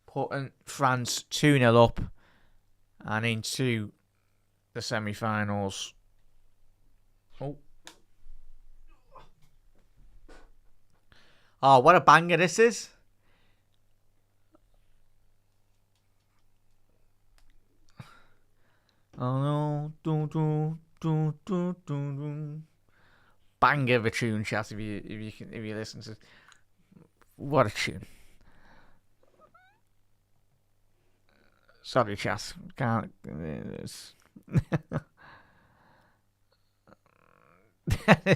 putting France 2-0 up and into the semi-finals. Oh, what a banger this is. Oh no. Banger of a tune, chat, if you listen to it. What a tune. Sorry, chat. Can't.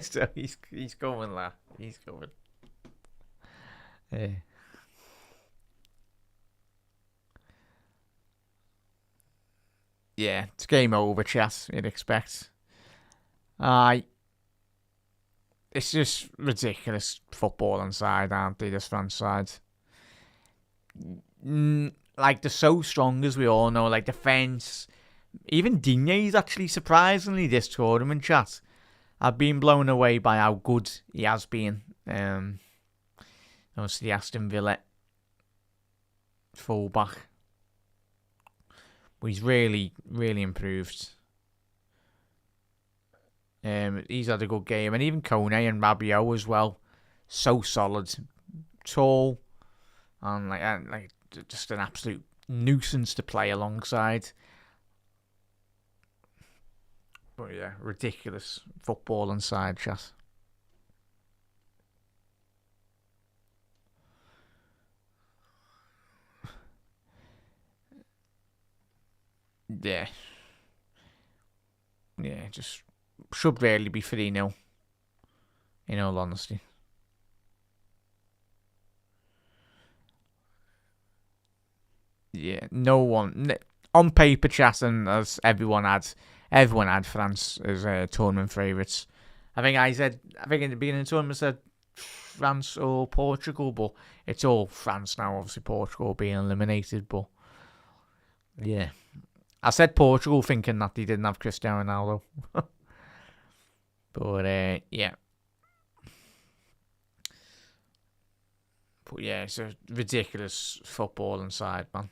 So he's going, lad. He's going. Yeah, it's game over, chat. You'd expect. It's just ridiculous football inside, aren't they? This France side. Like, they're so strong, as we all know. Like, defence. Even Digne's actually, surprisingly, this tournament, chat. I've been blown away by how good he has been. Obviously, Aston Villa fullback. But he's really, really improved. He's had a good game. And even Kone and Rabiot as well. So solid. Tall. And like just an absolute nuisance to play alongside. But yeah, ridiculous football inside, chat. Yeah. Yeah, just should really be 3-0. In all honesty. Yeah, no one on paper, chat, and as everyone had France as tournament favourites. I think in the beginning of the tournament I said France or Portugal, but it's all France now. Obviously, Portugal being eliminated, but yeah, I said Portugal thinking that they didn't have Cristiano Ronaldo, but yeah. But yeah, it's a ridiculous football inside, man.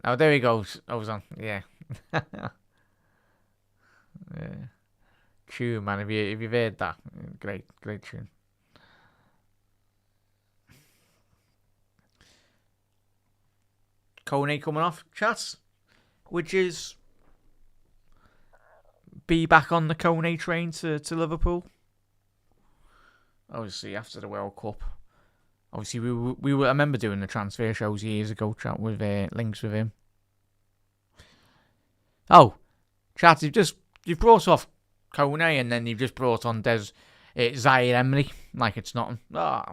Oh, there he goes. Ozan. Yeah. Yeah. Tune, man. If you've heard that, great tune. Kone coming off, chat, which is be back on the Kone train to Liverpool. Obviously, after the World Cup. Obviously, we were. I remember doing the transfer shows years ago, chat, with links with him. Oh, chat, you've brought off Kone and then you've just brought on Zaire Emery like it's nothing. Oh,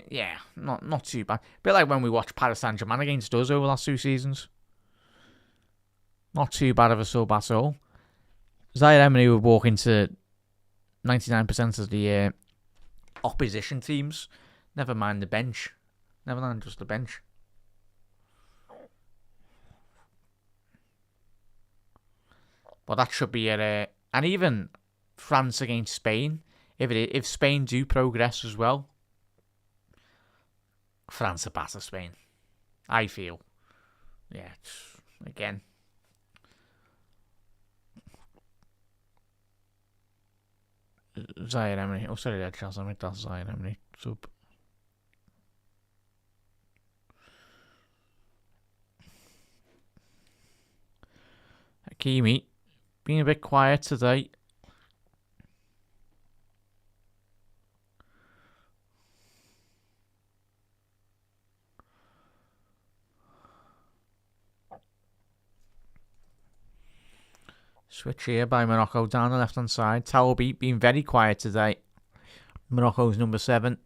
yeah, not too bad. Bit like when we watched Paris Saint-Germain against us over the last 2 seasons. Not too bad of a sub at all. Zaire Emery would walk into 99% of the opposition teams. Never mind the bench. Never mind just the bench. But that should be and even France against Spain. If Spain do progress as well, France are better Spain. I feel. Yeah. Again. Zaire Emery. Oh, sorry, that Charles. I meant that's Zaire Emery. Sub. Hakimi being a bit quiet today. Switch here by Morocco down the left hand side. Talbi being very quiet today. Morocco's number 7.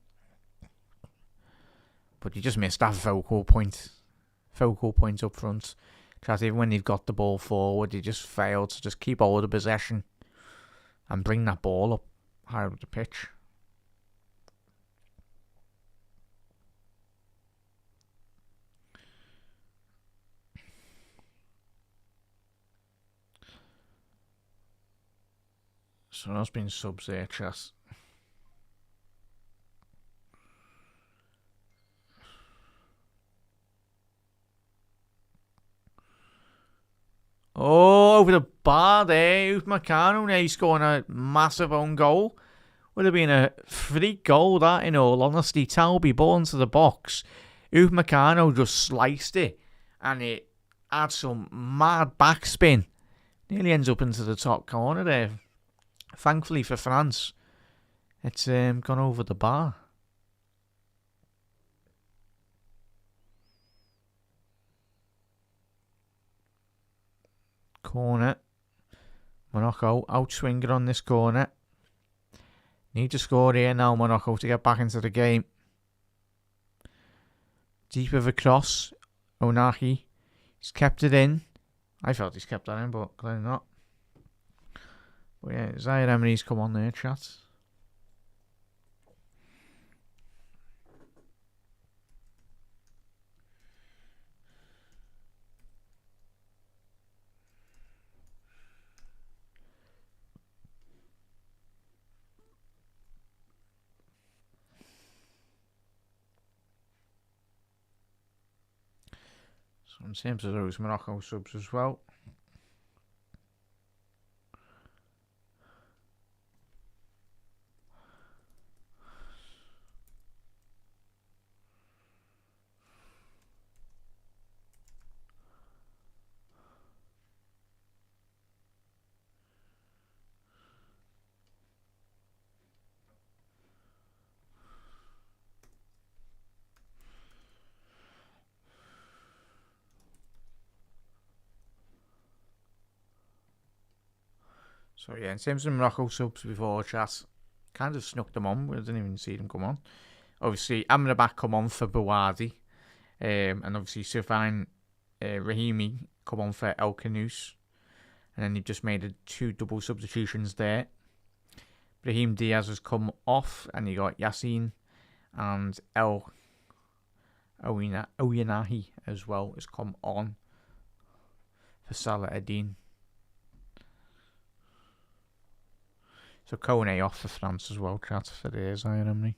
But you just missed that focal point. Focal point up front. Because even when they've got the ball forward, they just failed to just keep hold of possession and bring that ball up higher up the pitch. So there's been subs there, chat. Oh, over the bar there. McIndoe there, he's scoring a massive own goal. Would have been a free goal, that, in all honesty. Talby ball into the box. McIndoe just sliced it. And it had some mad backspin. Nearly ends up into the top corner there. Thankfully for France, it's gone over the bar. Corner. Morocco outswinger on this corner. Need to score here now, Morocco, to get back into the game. Deep of a cross. Onahi. He's kept it in. I felt he's kept that in, but clearly not. But yeah, Zaire Emery's come on there, chat. So in terms of those Morocco subs as well. So yeah, in terms of Morocco subs before chat, kind of snuck them on. We didn't even see them come on. Obviously, Amrabat come on for Bouadi. And obviously Sufyan Rahimi come on for El Kanous. And then they've just made 2 double substitutions there. Brahim Diaz has come off, and you got Yassine and El Oyanahi as well has come on for Salah Eddin. So Kone off for France as well, chat, for the Zaire Emery.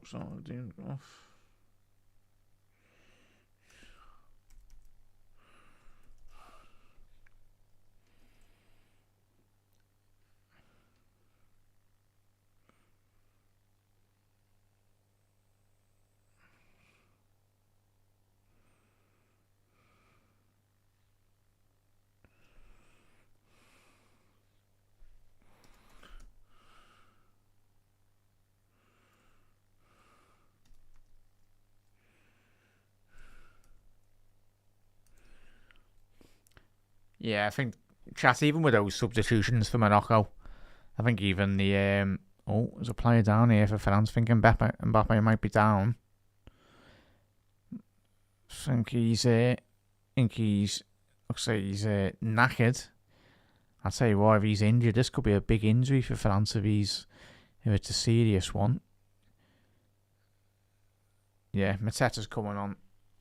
Salah Eddin off. Yeah, I think, chat, even with those substitutions for Morocco, I think even the... there's a player down here for France. I think Mbappe might be down. I think he's looks like he's knackered. I'll tell you what, if he's injured, this could be a big injury for France if it's a serious one. Yeah, Mateta's coming on. I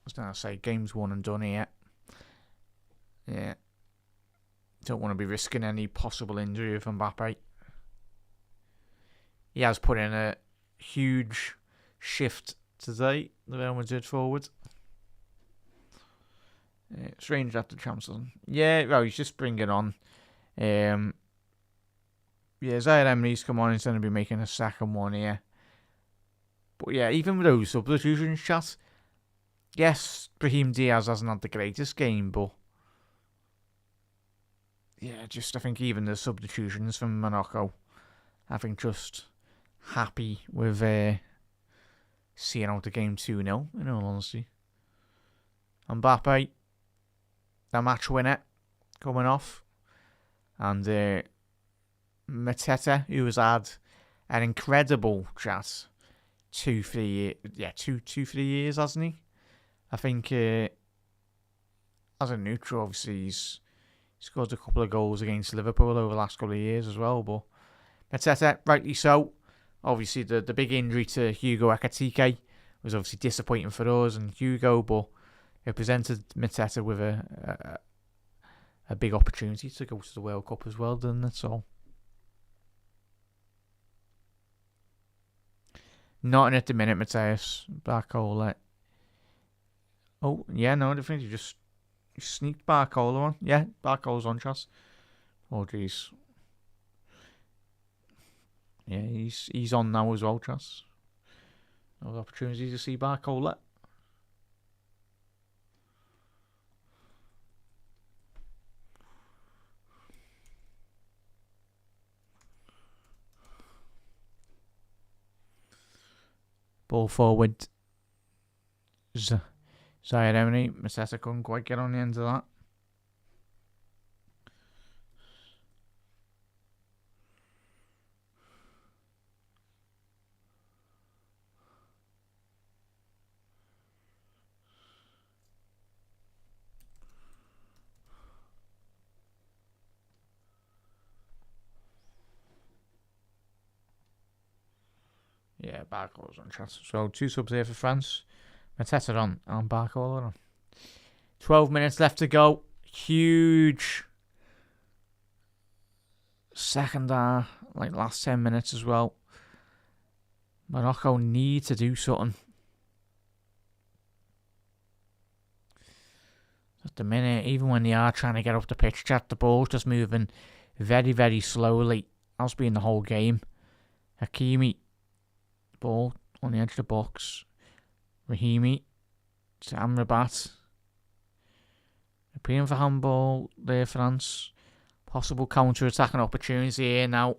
was going to say, game's won and done here. Yeah. Don't want to be risking any possible injury of Mbappe. He has put in a huge shift today, the Real Madrid forward. Strange after Champions. Yeah, well, he's just bringing on. Yeah, Zaire Emery's come on. He's going to be making a second one here. But yeah, even with those substitutions, chat. Yes, Brahim Diaz hasn't had the greatest game, but yeah, just I think even the substitutions from Morocco, I think just happy with seeing out the game 2-0, in all honesty. Mbappe, the match winner, coming off. And Mateta, who has had an incredible chat 2-3 years, hasn't he? I think as a neutral, obviously he's scored a couple of goals against Liverpool over the last couple of years as well. But Mateta, rightly so, Obviously, the big injury to Hugo Ekitike was obviously disappointing for us and Hugo, but it presented Mateta with a big opportunity to go to the World Cup as well, didn't it? So, not at the minute, Mateus. Barcola. Oh, yeah, no, I think you just sneaked Barcola on. Yeah, Barcola's on, Chas. Oh, jeez. Yeah, he's on now as well, Chas. No opportunity to see Barcola. Ball forward. Zaire Emery. Mateta couldn't quite get on the end of that. Yeah, Barcola's on chance. So 2 subs here for France. Mateta on and Barcola on. 12 minutes left to go. Huge second half, like last 10 minutes as well. Morocco need to do something. At the minute, even when they are trying to get up the pitch, chat, the ball's just moving very, very slowly. That's been the whole game. Hakimi, ball on the edge of the box. Rahimi to Amrabat. Appealing for handball there, France. Possible counter-attacking opportunity here now.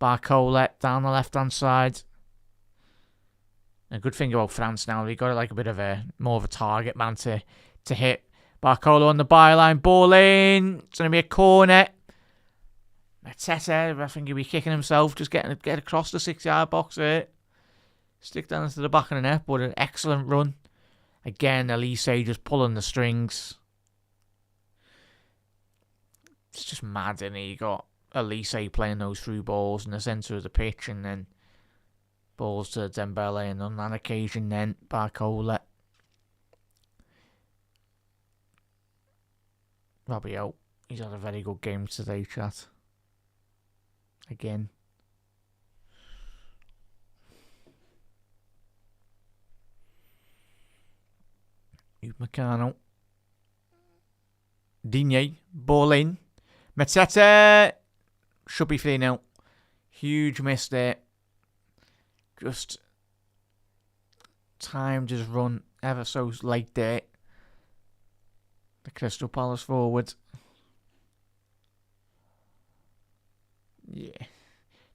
Barcola down the left-hand side. A good thing about France now, they got like a bit of a more of a target man to hit. Barcola on the byline, ball in. It's going to be a corner. Mateta, I think he'll be kicking himself, just get across the 6-yard box there. Stick down into the back of the net, but an excellent run. Again, Elise just pulling the strings. It's just mad, isn't it? You got Elise playing those through balls in the centre of the pitch, and then balls to Dembele, and on that occasion, then Barcola. Rabiot, he's had a very good game today, chat. Again. Upamecano. Digne, ball in. Mateta should be 3-0. Huge miss there. Just time just run ever so late there. The Crystal Palace forward. Yeah.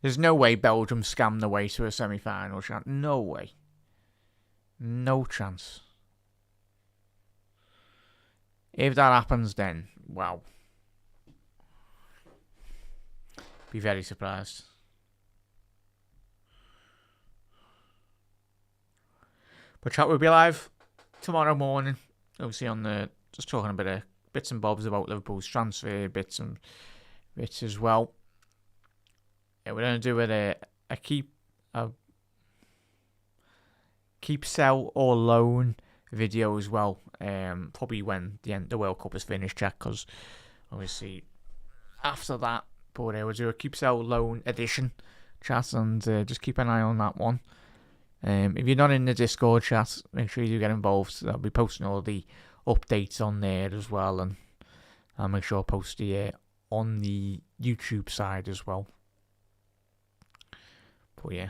There's no way Belgium scammed their way to a semi-final chance. No way. No chance. If that happens, then, wow. Be very surprised. But chat will be live tomorrow morning. Obviously on the, just talking a bit of bits and bobs about Liverpool's transfer bits as well. Yeah, we're going to do a keep, sell or loan video as well. Probably when the World Cup is finished, Jack, because obviously after that, but we'll do a keep, sell, loan edition chat, and just keep an eye on that one. If you're not in the Discord chat, make sure you do get involved. I'll be posting all the updates on there as well, and I'll make sure I post the on the YouTube side as well. But yeah.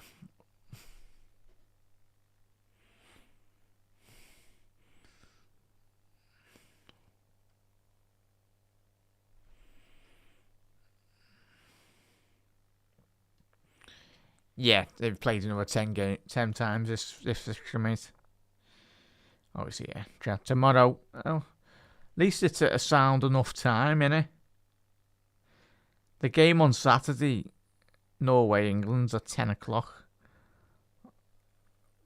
Yeah, they've played another 10 times this fixture, mate. Obviously, yeah. Chat tomorrow. Oh, at least it's at a sound enough time, innit? The game on Saturday, Norway, England's at 10 o'clock.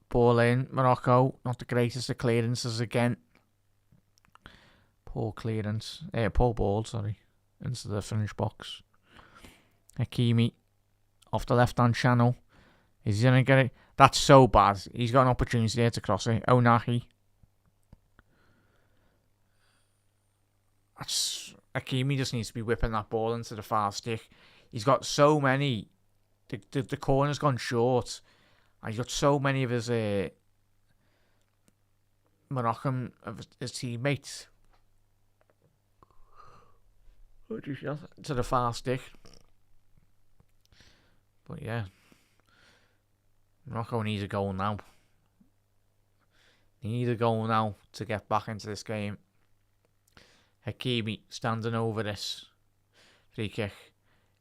Ball in, Morocco. Not the greatest of clearances again. Poor clearance. Poor ball, sorry. Into the finish box. Hakimi. Off the left-hand channel. Is he going to get it? That's so bad. He's got an opportunity there to cross it. Onahi. Hakimi just needs to be whipping that ball into the far stick. He's got so many. The corner's gone short. And he's got so many of his Moroccan, of his teammates. To the far stick. But yeah. Morocco needs a goal now. They need a goal now to get back into this game. Hakimi standing over this. Free kick.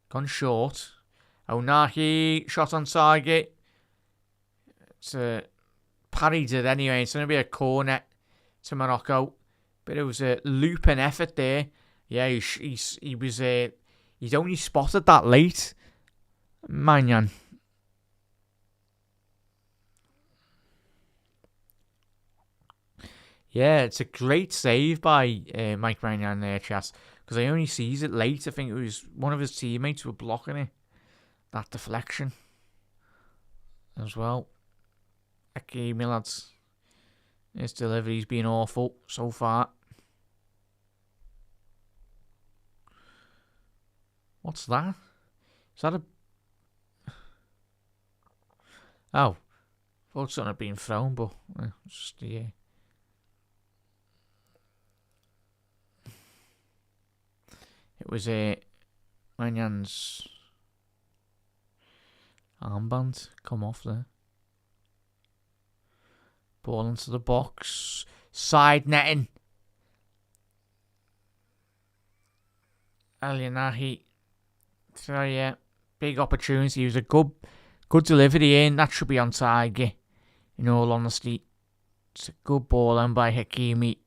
Gone short. Onahi, shot on target. It's parried it anyway. It's going to be a corner to Morocco. But it was a looping effort there. Yeah, he's only spotted that late. Manyan. Yeah, it's a great save by Mike Manyan there, chat. Because I only sees it late. I think it was one of his teammates who were blocking it. That deflection. As well. Hakimi, lads. His delivery's been awful so far. What's that? Is that a... Oh. Thought something had been thrown, but... just, yeah. It was Manyan's armband come off there. Ball into the box. Side netting. Alianahi. So yeah, big opportunity. It was a good delivery in. That should be on target. In all honesty, it's a good ball in by Hakimi.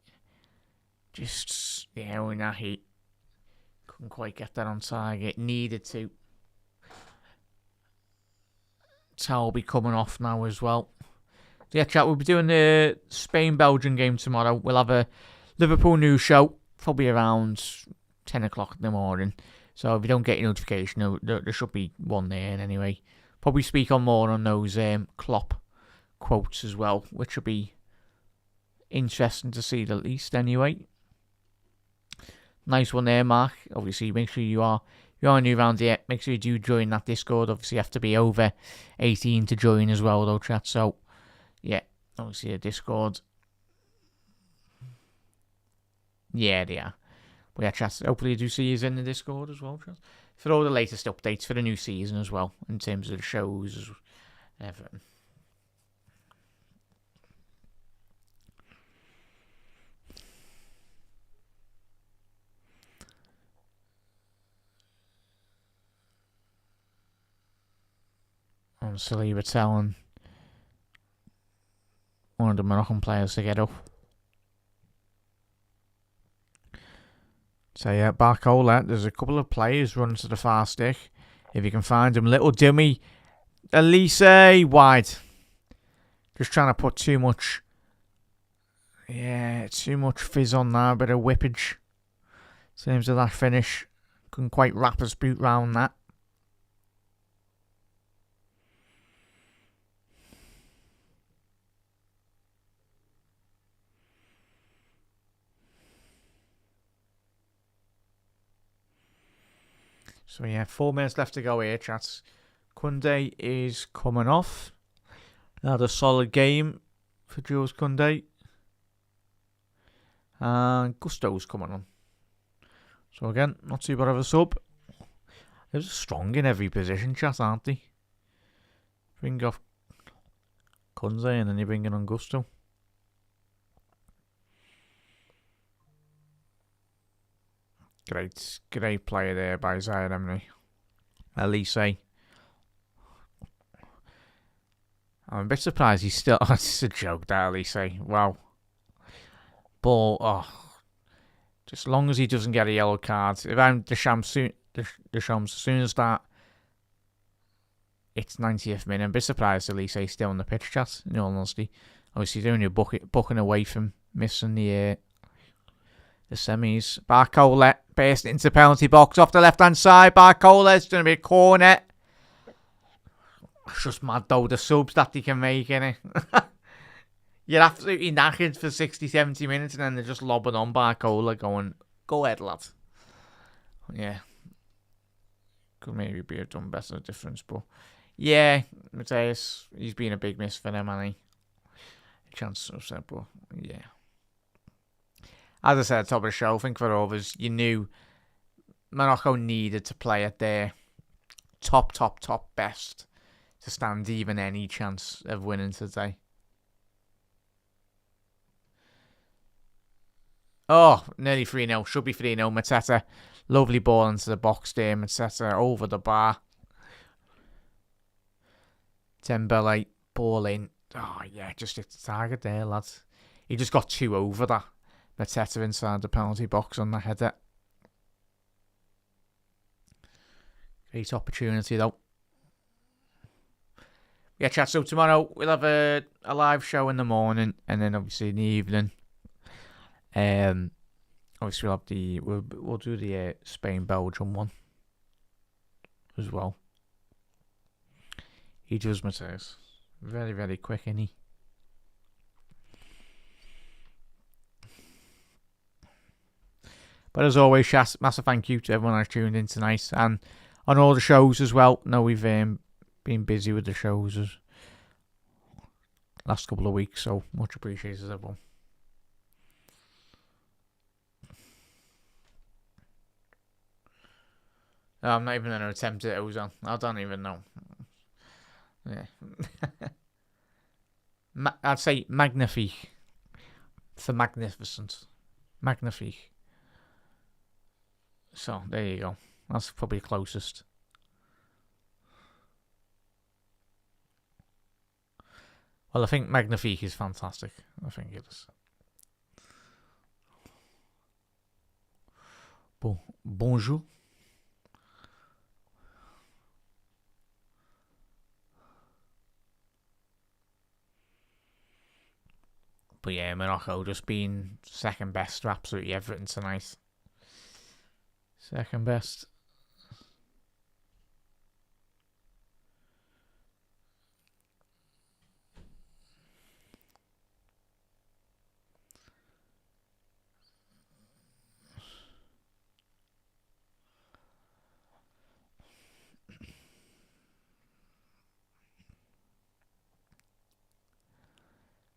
Just Alianahi couldn't quite get that on target. Needed to. Towel be coming off now as well. So yeah, chat, we'll be doing the Spain-Belgium game tomorrow. We'll have a Liverpool news show, probably around 10 o'clock in the morning. So if you don't get your notification, there should be one there anyway. Probably speak on more on those Klopp quotes as well, which will be interesting to see at least anyway. Nice one there, Mark. Obviously, make sure you are new around here. Make sure you do join that Discord. Obviously, you have to be over 18 to join as well, though, chat. So, yeah, obviously a Discord. Yeah, they are. But yeah, chat, hopefully you do see you in the Discord as well, chat. For all the latest updates for the new season as well, in terms of the shows and everything. I'm Saliba telling one of the Moroccan players to get up. So yeah, Barcola, there's a couple of players running to the far stick. If you can find them. Little dummy. Elise wide. Just trying to put too much fizz on there. A bit of whippage. Seems to that finish. Couldn't quite wrap his boot round that. So yeah, 4 minutes left to go here, chats. Koundé is coming off. Had a solid game for Jules Koundé. And Gusto's coming on. So again, not too bad of a sub. They're strong in every position, chat, aren't they? Bring off Koundé and then you bring in on Gusto. Great player there by Zaire Emery. Elise. I'm a bit surprised he's still... Oh, it's a joke, that Elise. Wow. But, just as long as he doesn't get a yellow card. If I'm Deschamps, as soon as that, it's 90th minute. I'm a bit surprised Elise is still on the pitch, chat, in all honesty. Obviously, he's only bucking away from missing the semis. Barcola burst into the penalty box off the left-hand side. Barcola, it's going to be a corner. It's just mad though, the subs that they can make, innit? You're absolutely knackered for 60, 70 minutes and then they're just lobbing on Barcola going, go ahead, lad. Yeah. Could maybe be done better difference, but yeah, Mateus, he's been a big miss for them, hasn't he? Chance of said, but yeah. As I said, top of the show, I think for others, you knew Morocco needed to play at their top best to stand even any chance of winning today. Oh, nearly 3-0. Should be 3-0. Mateta, lovely ball into the box there. Mateta over the bar. Dembele, ball in. Oh, yeah, just hit the target there, lads. He just got 2 over that. Mateta inside the penalty box on the header. Great opportunity, though. Yeah, chat. So tomorrow we'll have a live show in the morning, and then obviously in the evening. Obviously we'll have we'll do the Spain-Belgium one as well. He does Mateus. Very, very quick, isn't he? But as always, massive thank you to everyone who's tuned in tonight and on all the shows as well. No, we've been busy with the shows last couple of weeks, so much appreciated, everyone. I'm not even going to attempt it. I don't even know. Yeah. I'd say magnifique for magnificent. Magnifique. So, there you go. That's probably the closest. Well, I think magnifique is fantastic. I think it is. Bonjour. But yeah, Morocco just being second best to absolutely everything tonight. Second best.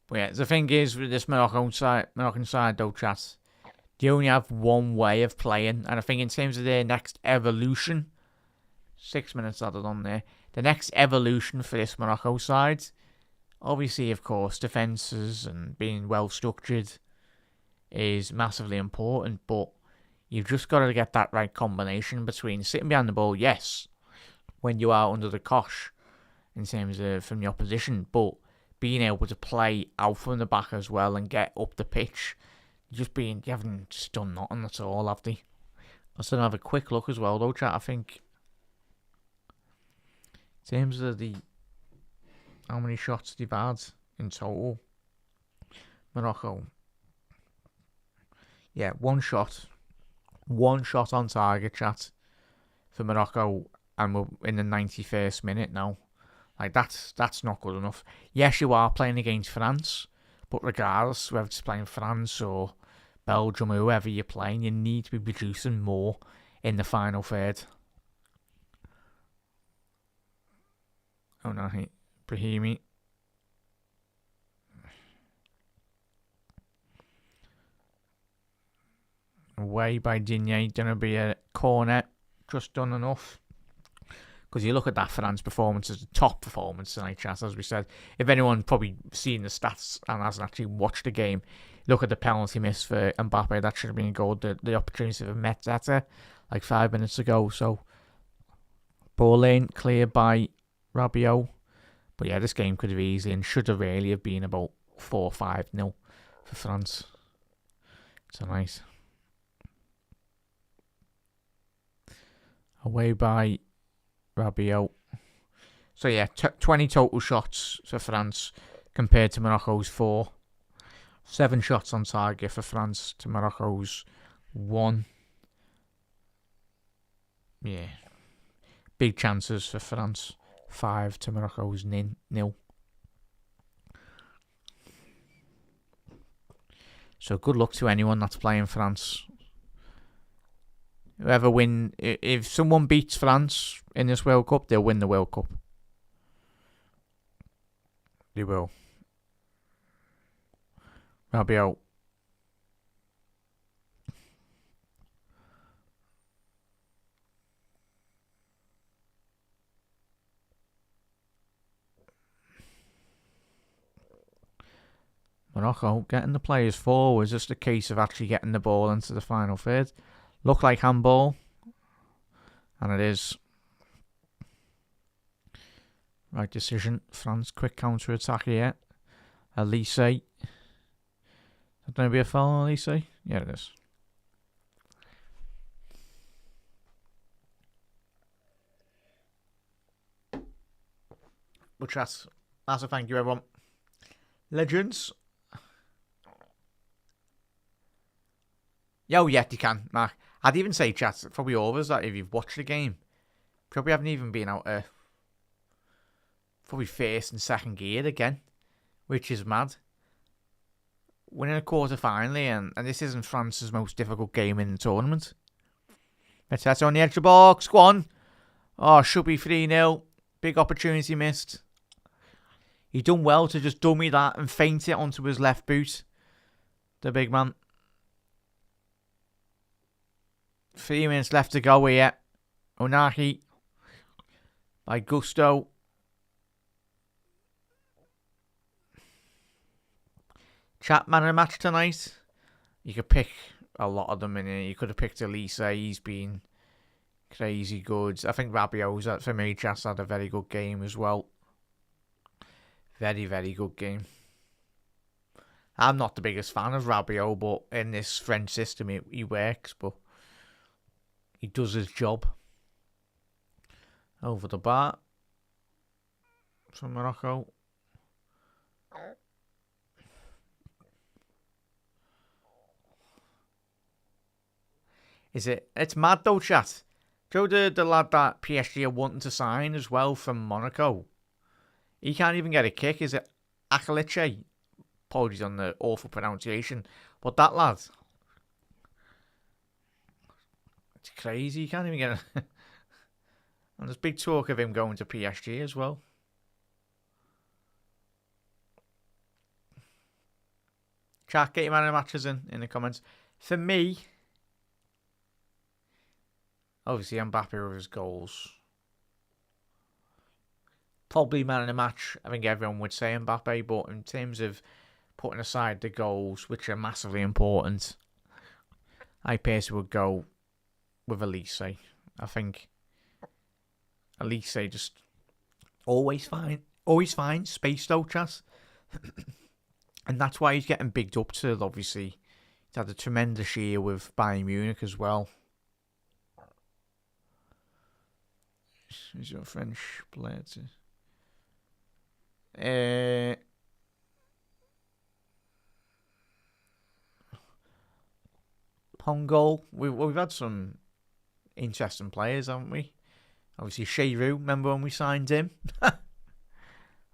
But yeah, the thing is with this Moroccan side though, chat, they only have one way of playing, and I think in terms of their next evolution, 6 minutes added on there, the next evolution for this Morocco side, obviously, of course, defences and being well structured is massively important, but you've just got to get that right combination between sitting behind the ball, yes, when you are under the cosh in terms of from the opposition, but being able to play out from the back as well and get up the pitch. You haven't just done nothing at all, have they? Let's then have a quick look as well, though, chat. I think in terms of how many shots they've had in total, Morocco. Yeah, one shot on target, chat, for Morocco, and we're in the 91st minute now. Like, that's not good enough. Yes, you are playing against France, but regardless, whether it's playing France or Belgium or whoever you're playing, you need to be producing more in the final third. Oh no, Brahimi. Away by Digne, gonna be a corner, just done enough. Because you look at that France performance as a top performance tonight, chat, as we said. If anyone probably seen the stats and hasn't actually watched the game, look at the penalty miss for Mbappe. That should have been a goal. The opportunity for Mateta like 5 minutes ago. So, ball lane cleared by Rabiot. But yeah, this game could have easily and should have really have been about 4-5-0 for France tonight. Away by Rabiot. So yeah, 20 total shots for France compared to Morocco's 4. 7 shots on target for France to Morocco's 1. Yeah. Big chances for France. 5 to Morocco's 0. So good luck to anyone that's playing France. Whoever win, if someone beats France in this World Cup, they'll win the World Cup. They will. Rabiot. Morocco getting the players forward is just a case of actually getting the ball into the final third. Look like handball. And it is. Right decision. France quick counter attack here. Elise. Is that going to be a foul on Elise? Yeah, it is. But that's a thank you, everyone. Legends. Oh, yeah, you can, Mark. I'd even say, chat, probably overs that if you've watched the game. Probably haven't even been out of probably first and second gear again, which is mad. Winning a quarter finally, and this isn't France's most difficult game in the tournament. That's on the edge of the box. Go on. Oh, should be 3-0. Big opportunity missed. He done well to just dummy that and feint it onto his left boot. The big man. 3 minutes left to go here. Onahi by Gusto. Chat man of the match tonight. You could pick a lot of them in here. You could have picked Elise. He's been crazy good. I think Rabiot's, for me, just had a very good game as well. Very, very good game. I'm not the biggest fan of Rabiot, but in this French system, he works, but he does his job. Over the bar from Morocco. It's mad though, chat. Joe, the lad that PSG are wanting to sign as well from Monaco. He can't even get a kick. Is it Akaliche? Apologies on the awful pronunciation. But that lad, it's crazy. You can't even get a... And there's big talk of him going to PSG as well. Chat, get your man of the matches in the comments. For me, obviously Mbappe with his goals. Probably man of the match. I think everyone would say Mbappe, but in terms of putting aside the goals, which are massively important, I personally would go with Elise. I think Elise just always finds space though, chat. And that's why he's getting bigged up to, obviously. He's had a tremendous year with Bayern Munich as well. He's your French player too. Pongo. We've had some interesting players, haven't we? Obviously, Sheru. Remember when we signed him?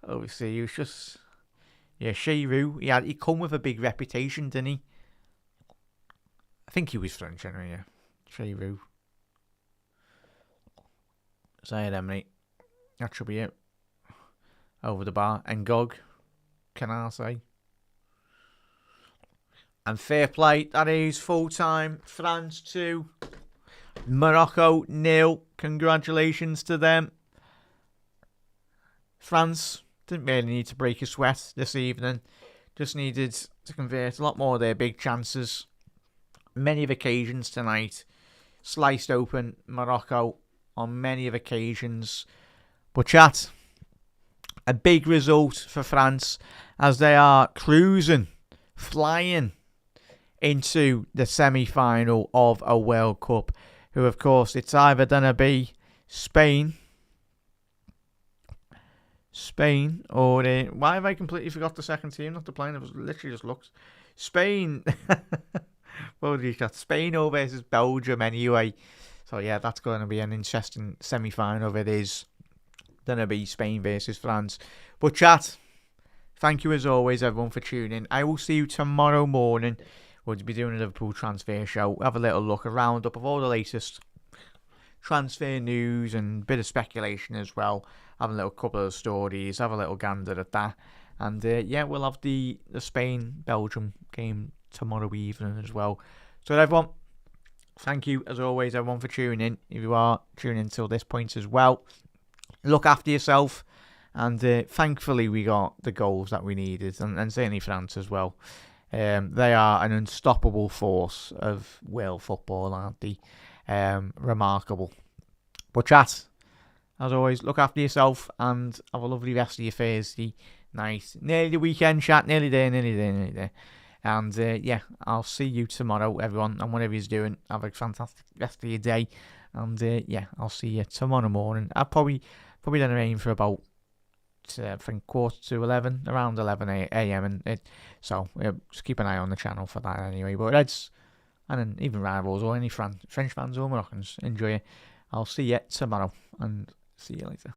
Obviously, he was just... Yeah, Sheru. He come with a big reputation, didn't he? I think he was French anyway, yeah. Sheru. Say it, mate. That should be it. Over the bar. Ngog. Can I say? And fair play. That is full time. France 2. Morocco 0. Congratulations to them. France didn't really need to break a sweat this evening. Just needed to convert a lot more of their big chances. Many of occasions tonight. Sliced open Morocco on many of occasions. But chat, a big result for France as they are cruising, flying into the semi-final of a World Cup. Who, of course, it's either going to be Spain, or why have I completely forgot the second team not to play? It was literally just looks. Spain. Well, you got Spain or versus Belgium anyway. So yeah, that's going to be an interesting semi-final. It is Then it'll be Spain versus France. But chat, thank you as always, everyone, for tuning in. I will see you tomorrow morning. We'll be doing a Liverpool transfer show. Have a little look, a roundup of all the latest transfer news and a bit of speculation as well. Have a little couple of stories. Have a little gander at that. And yeah, we'll have the Spain-Belgium game tomorrow evening as well. So everyone, thank you as always, everyone, for tuning in. If you are tuning in till this point as well, look after yourself. And thankfully we got the goals that we needed, and certainly France as well. They are an unstoppable force of world football, aren't they? Remarkable. But chat, as always, look after yourself and have a lovely rest of your Thursday night. Nearly the weekend, chat. Nearly there. And yeah, I'll see you tomorrow, everyone. And whatever you're doing, have a fantastic rest of your day. And yeah, I'll see you tomorrow morning. I'll probably then aim for about I think 11:15, around 11 a.m. So just keep an eye on the channel for that anyway. But Reds, and then even rivals or any French fans or Moroccans, enjoy it. I'll see you tomorrow and see you later.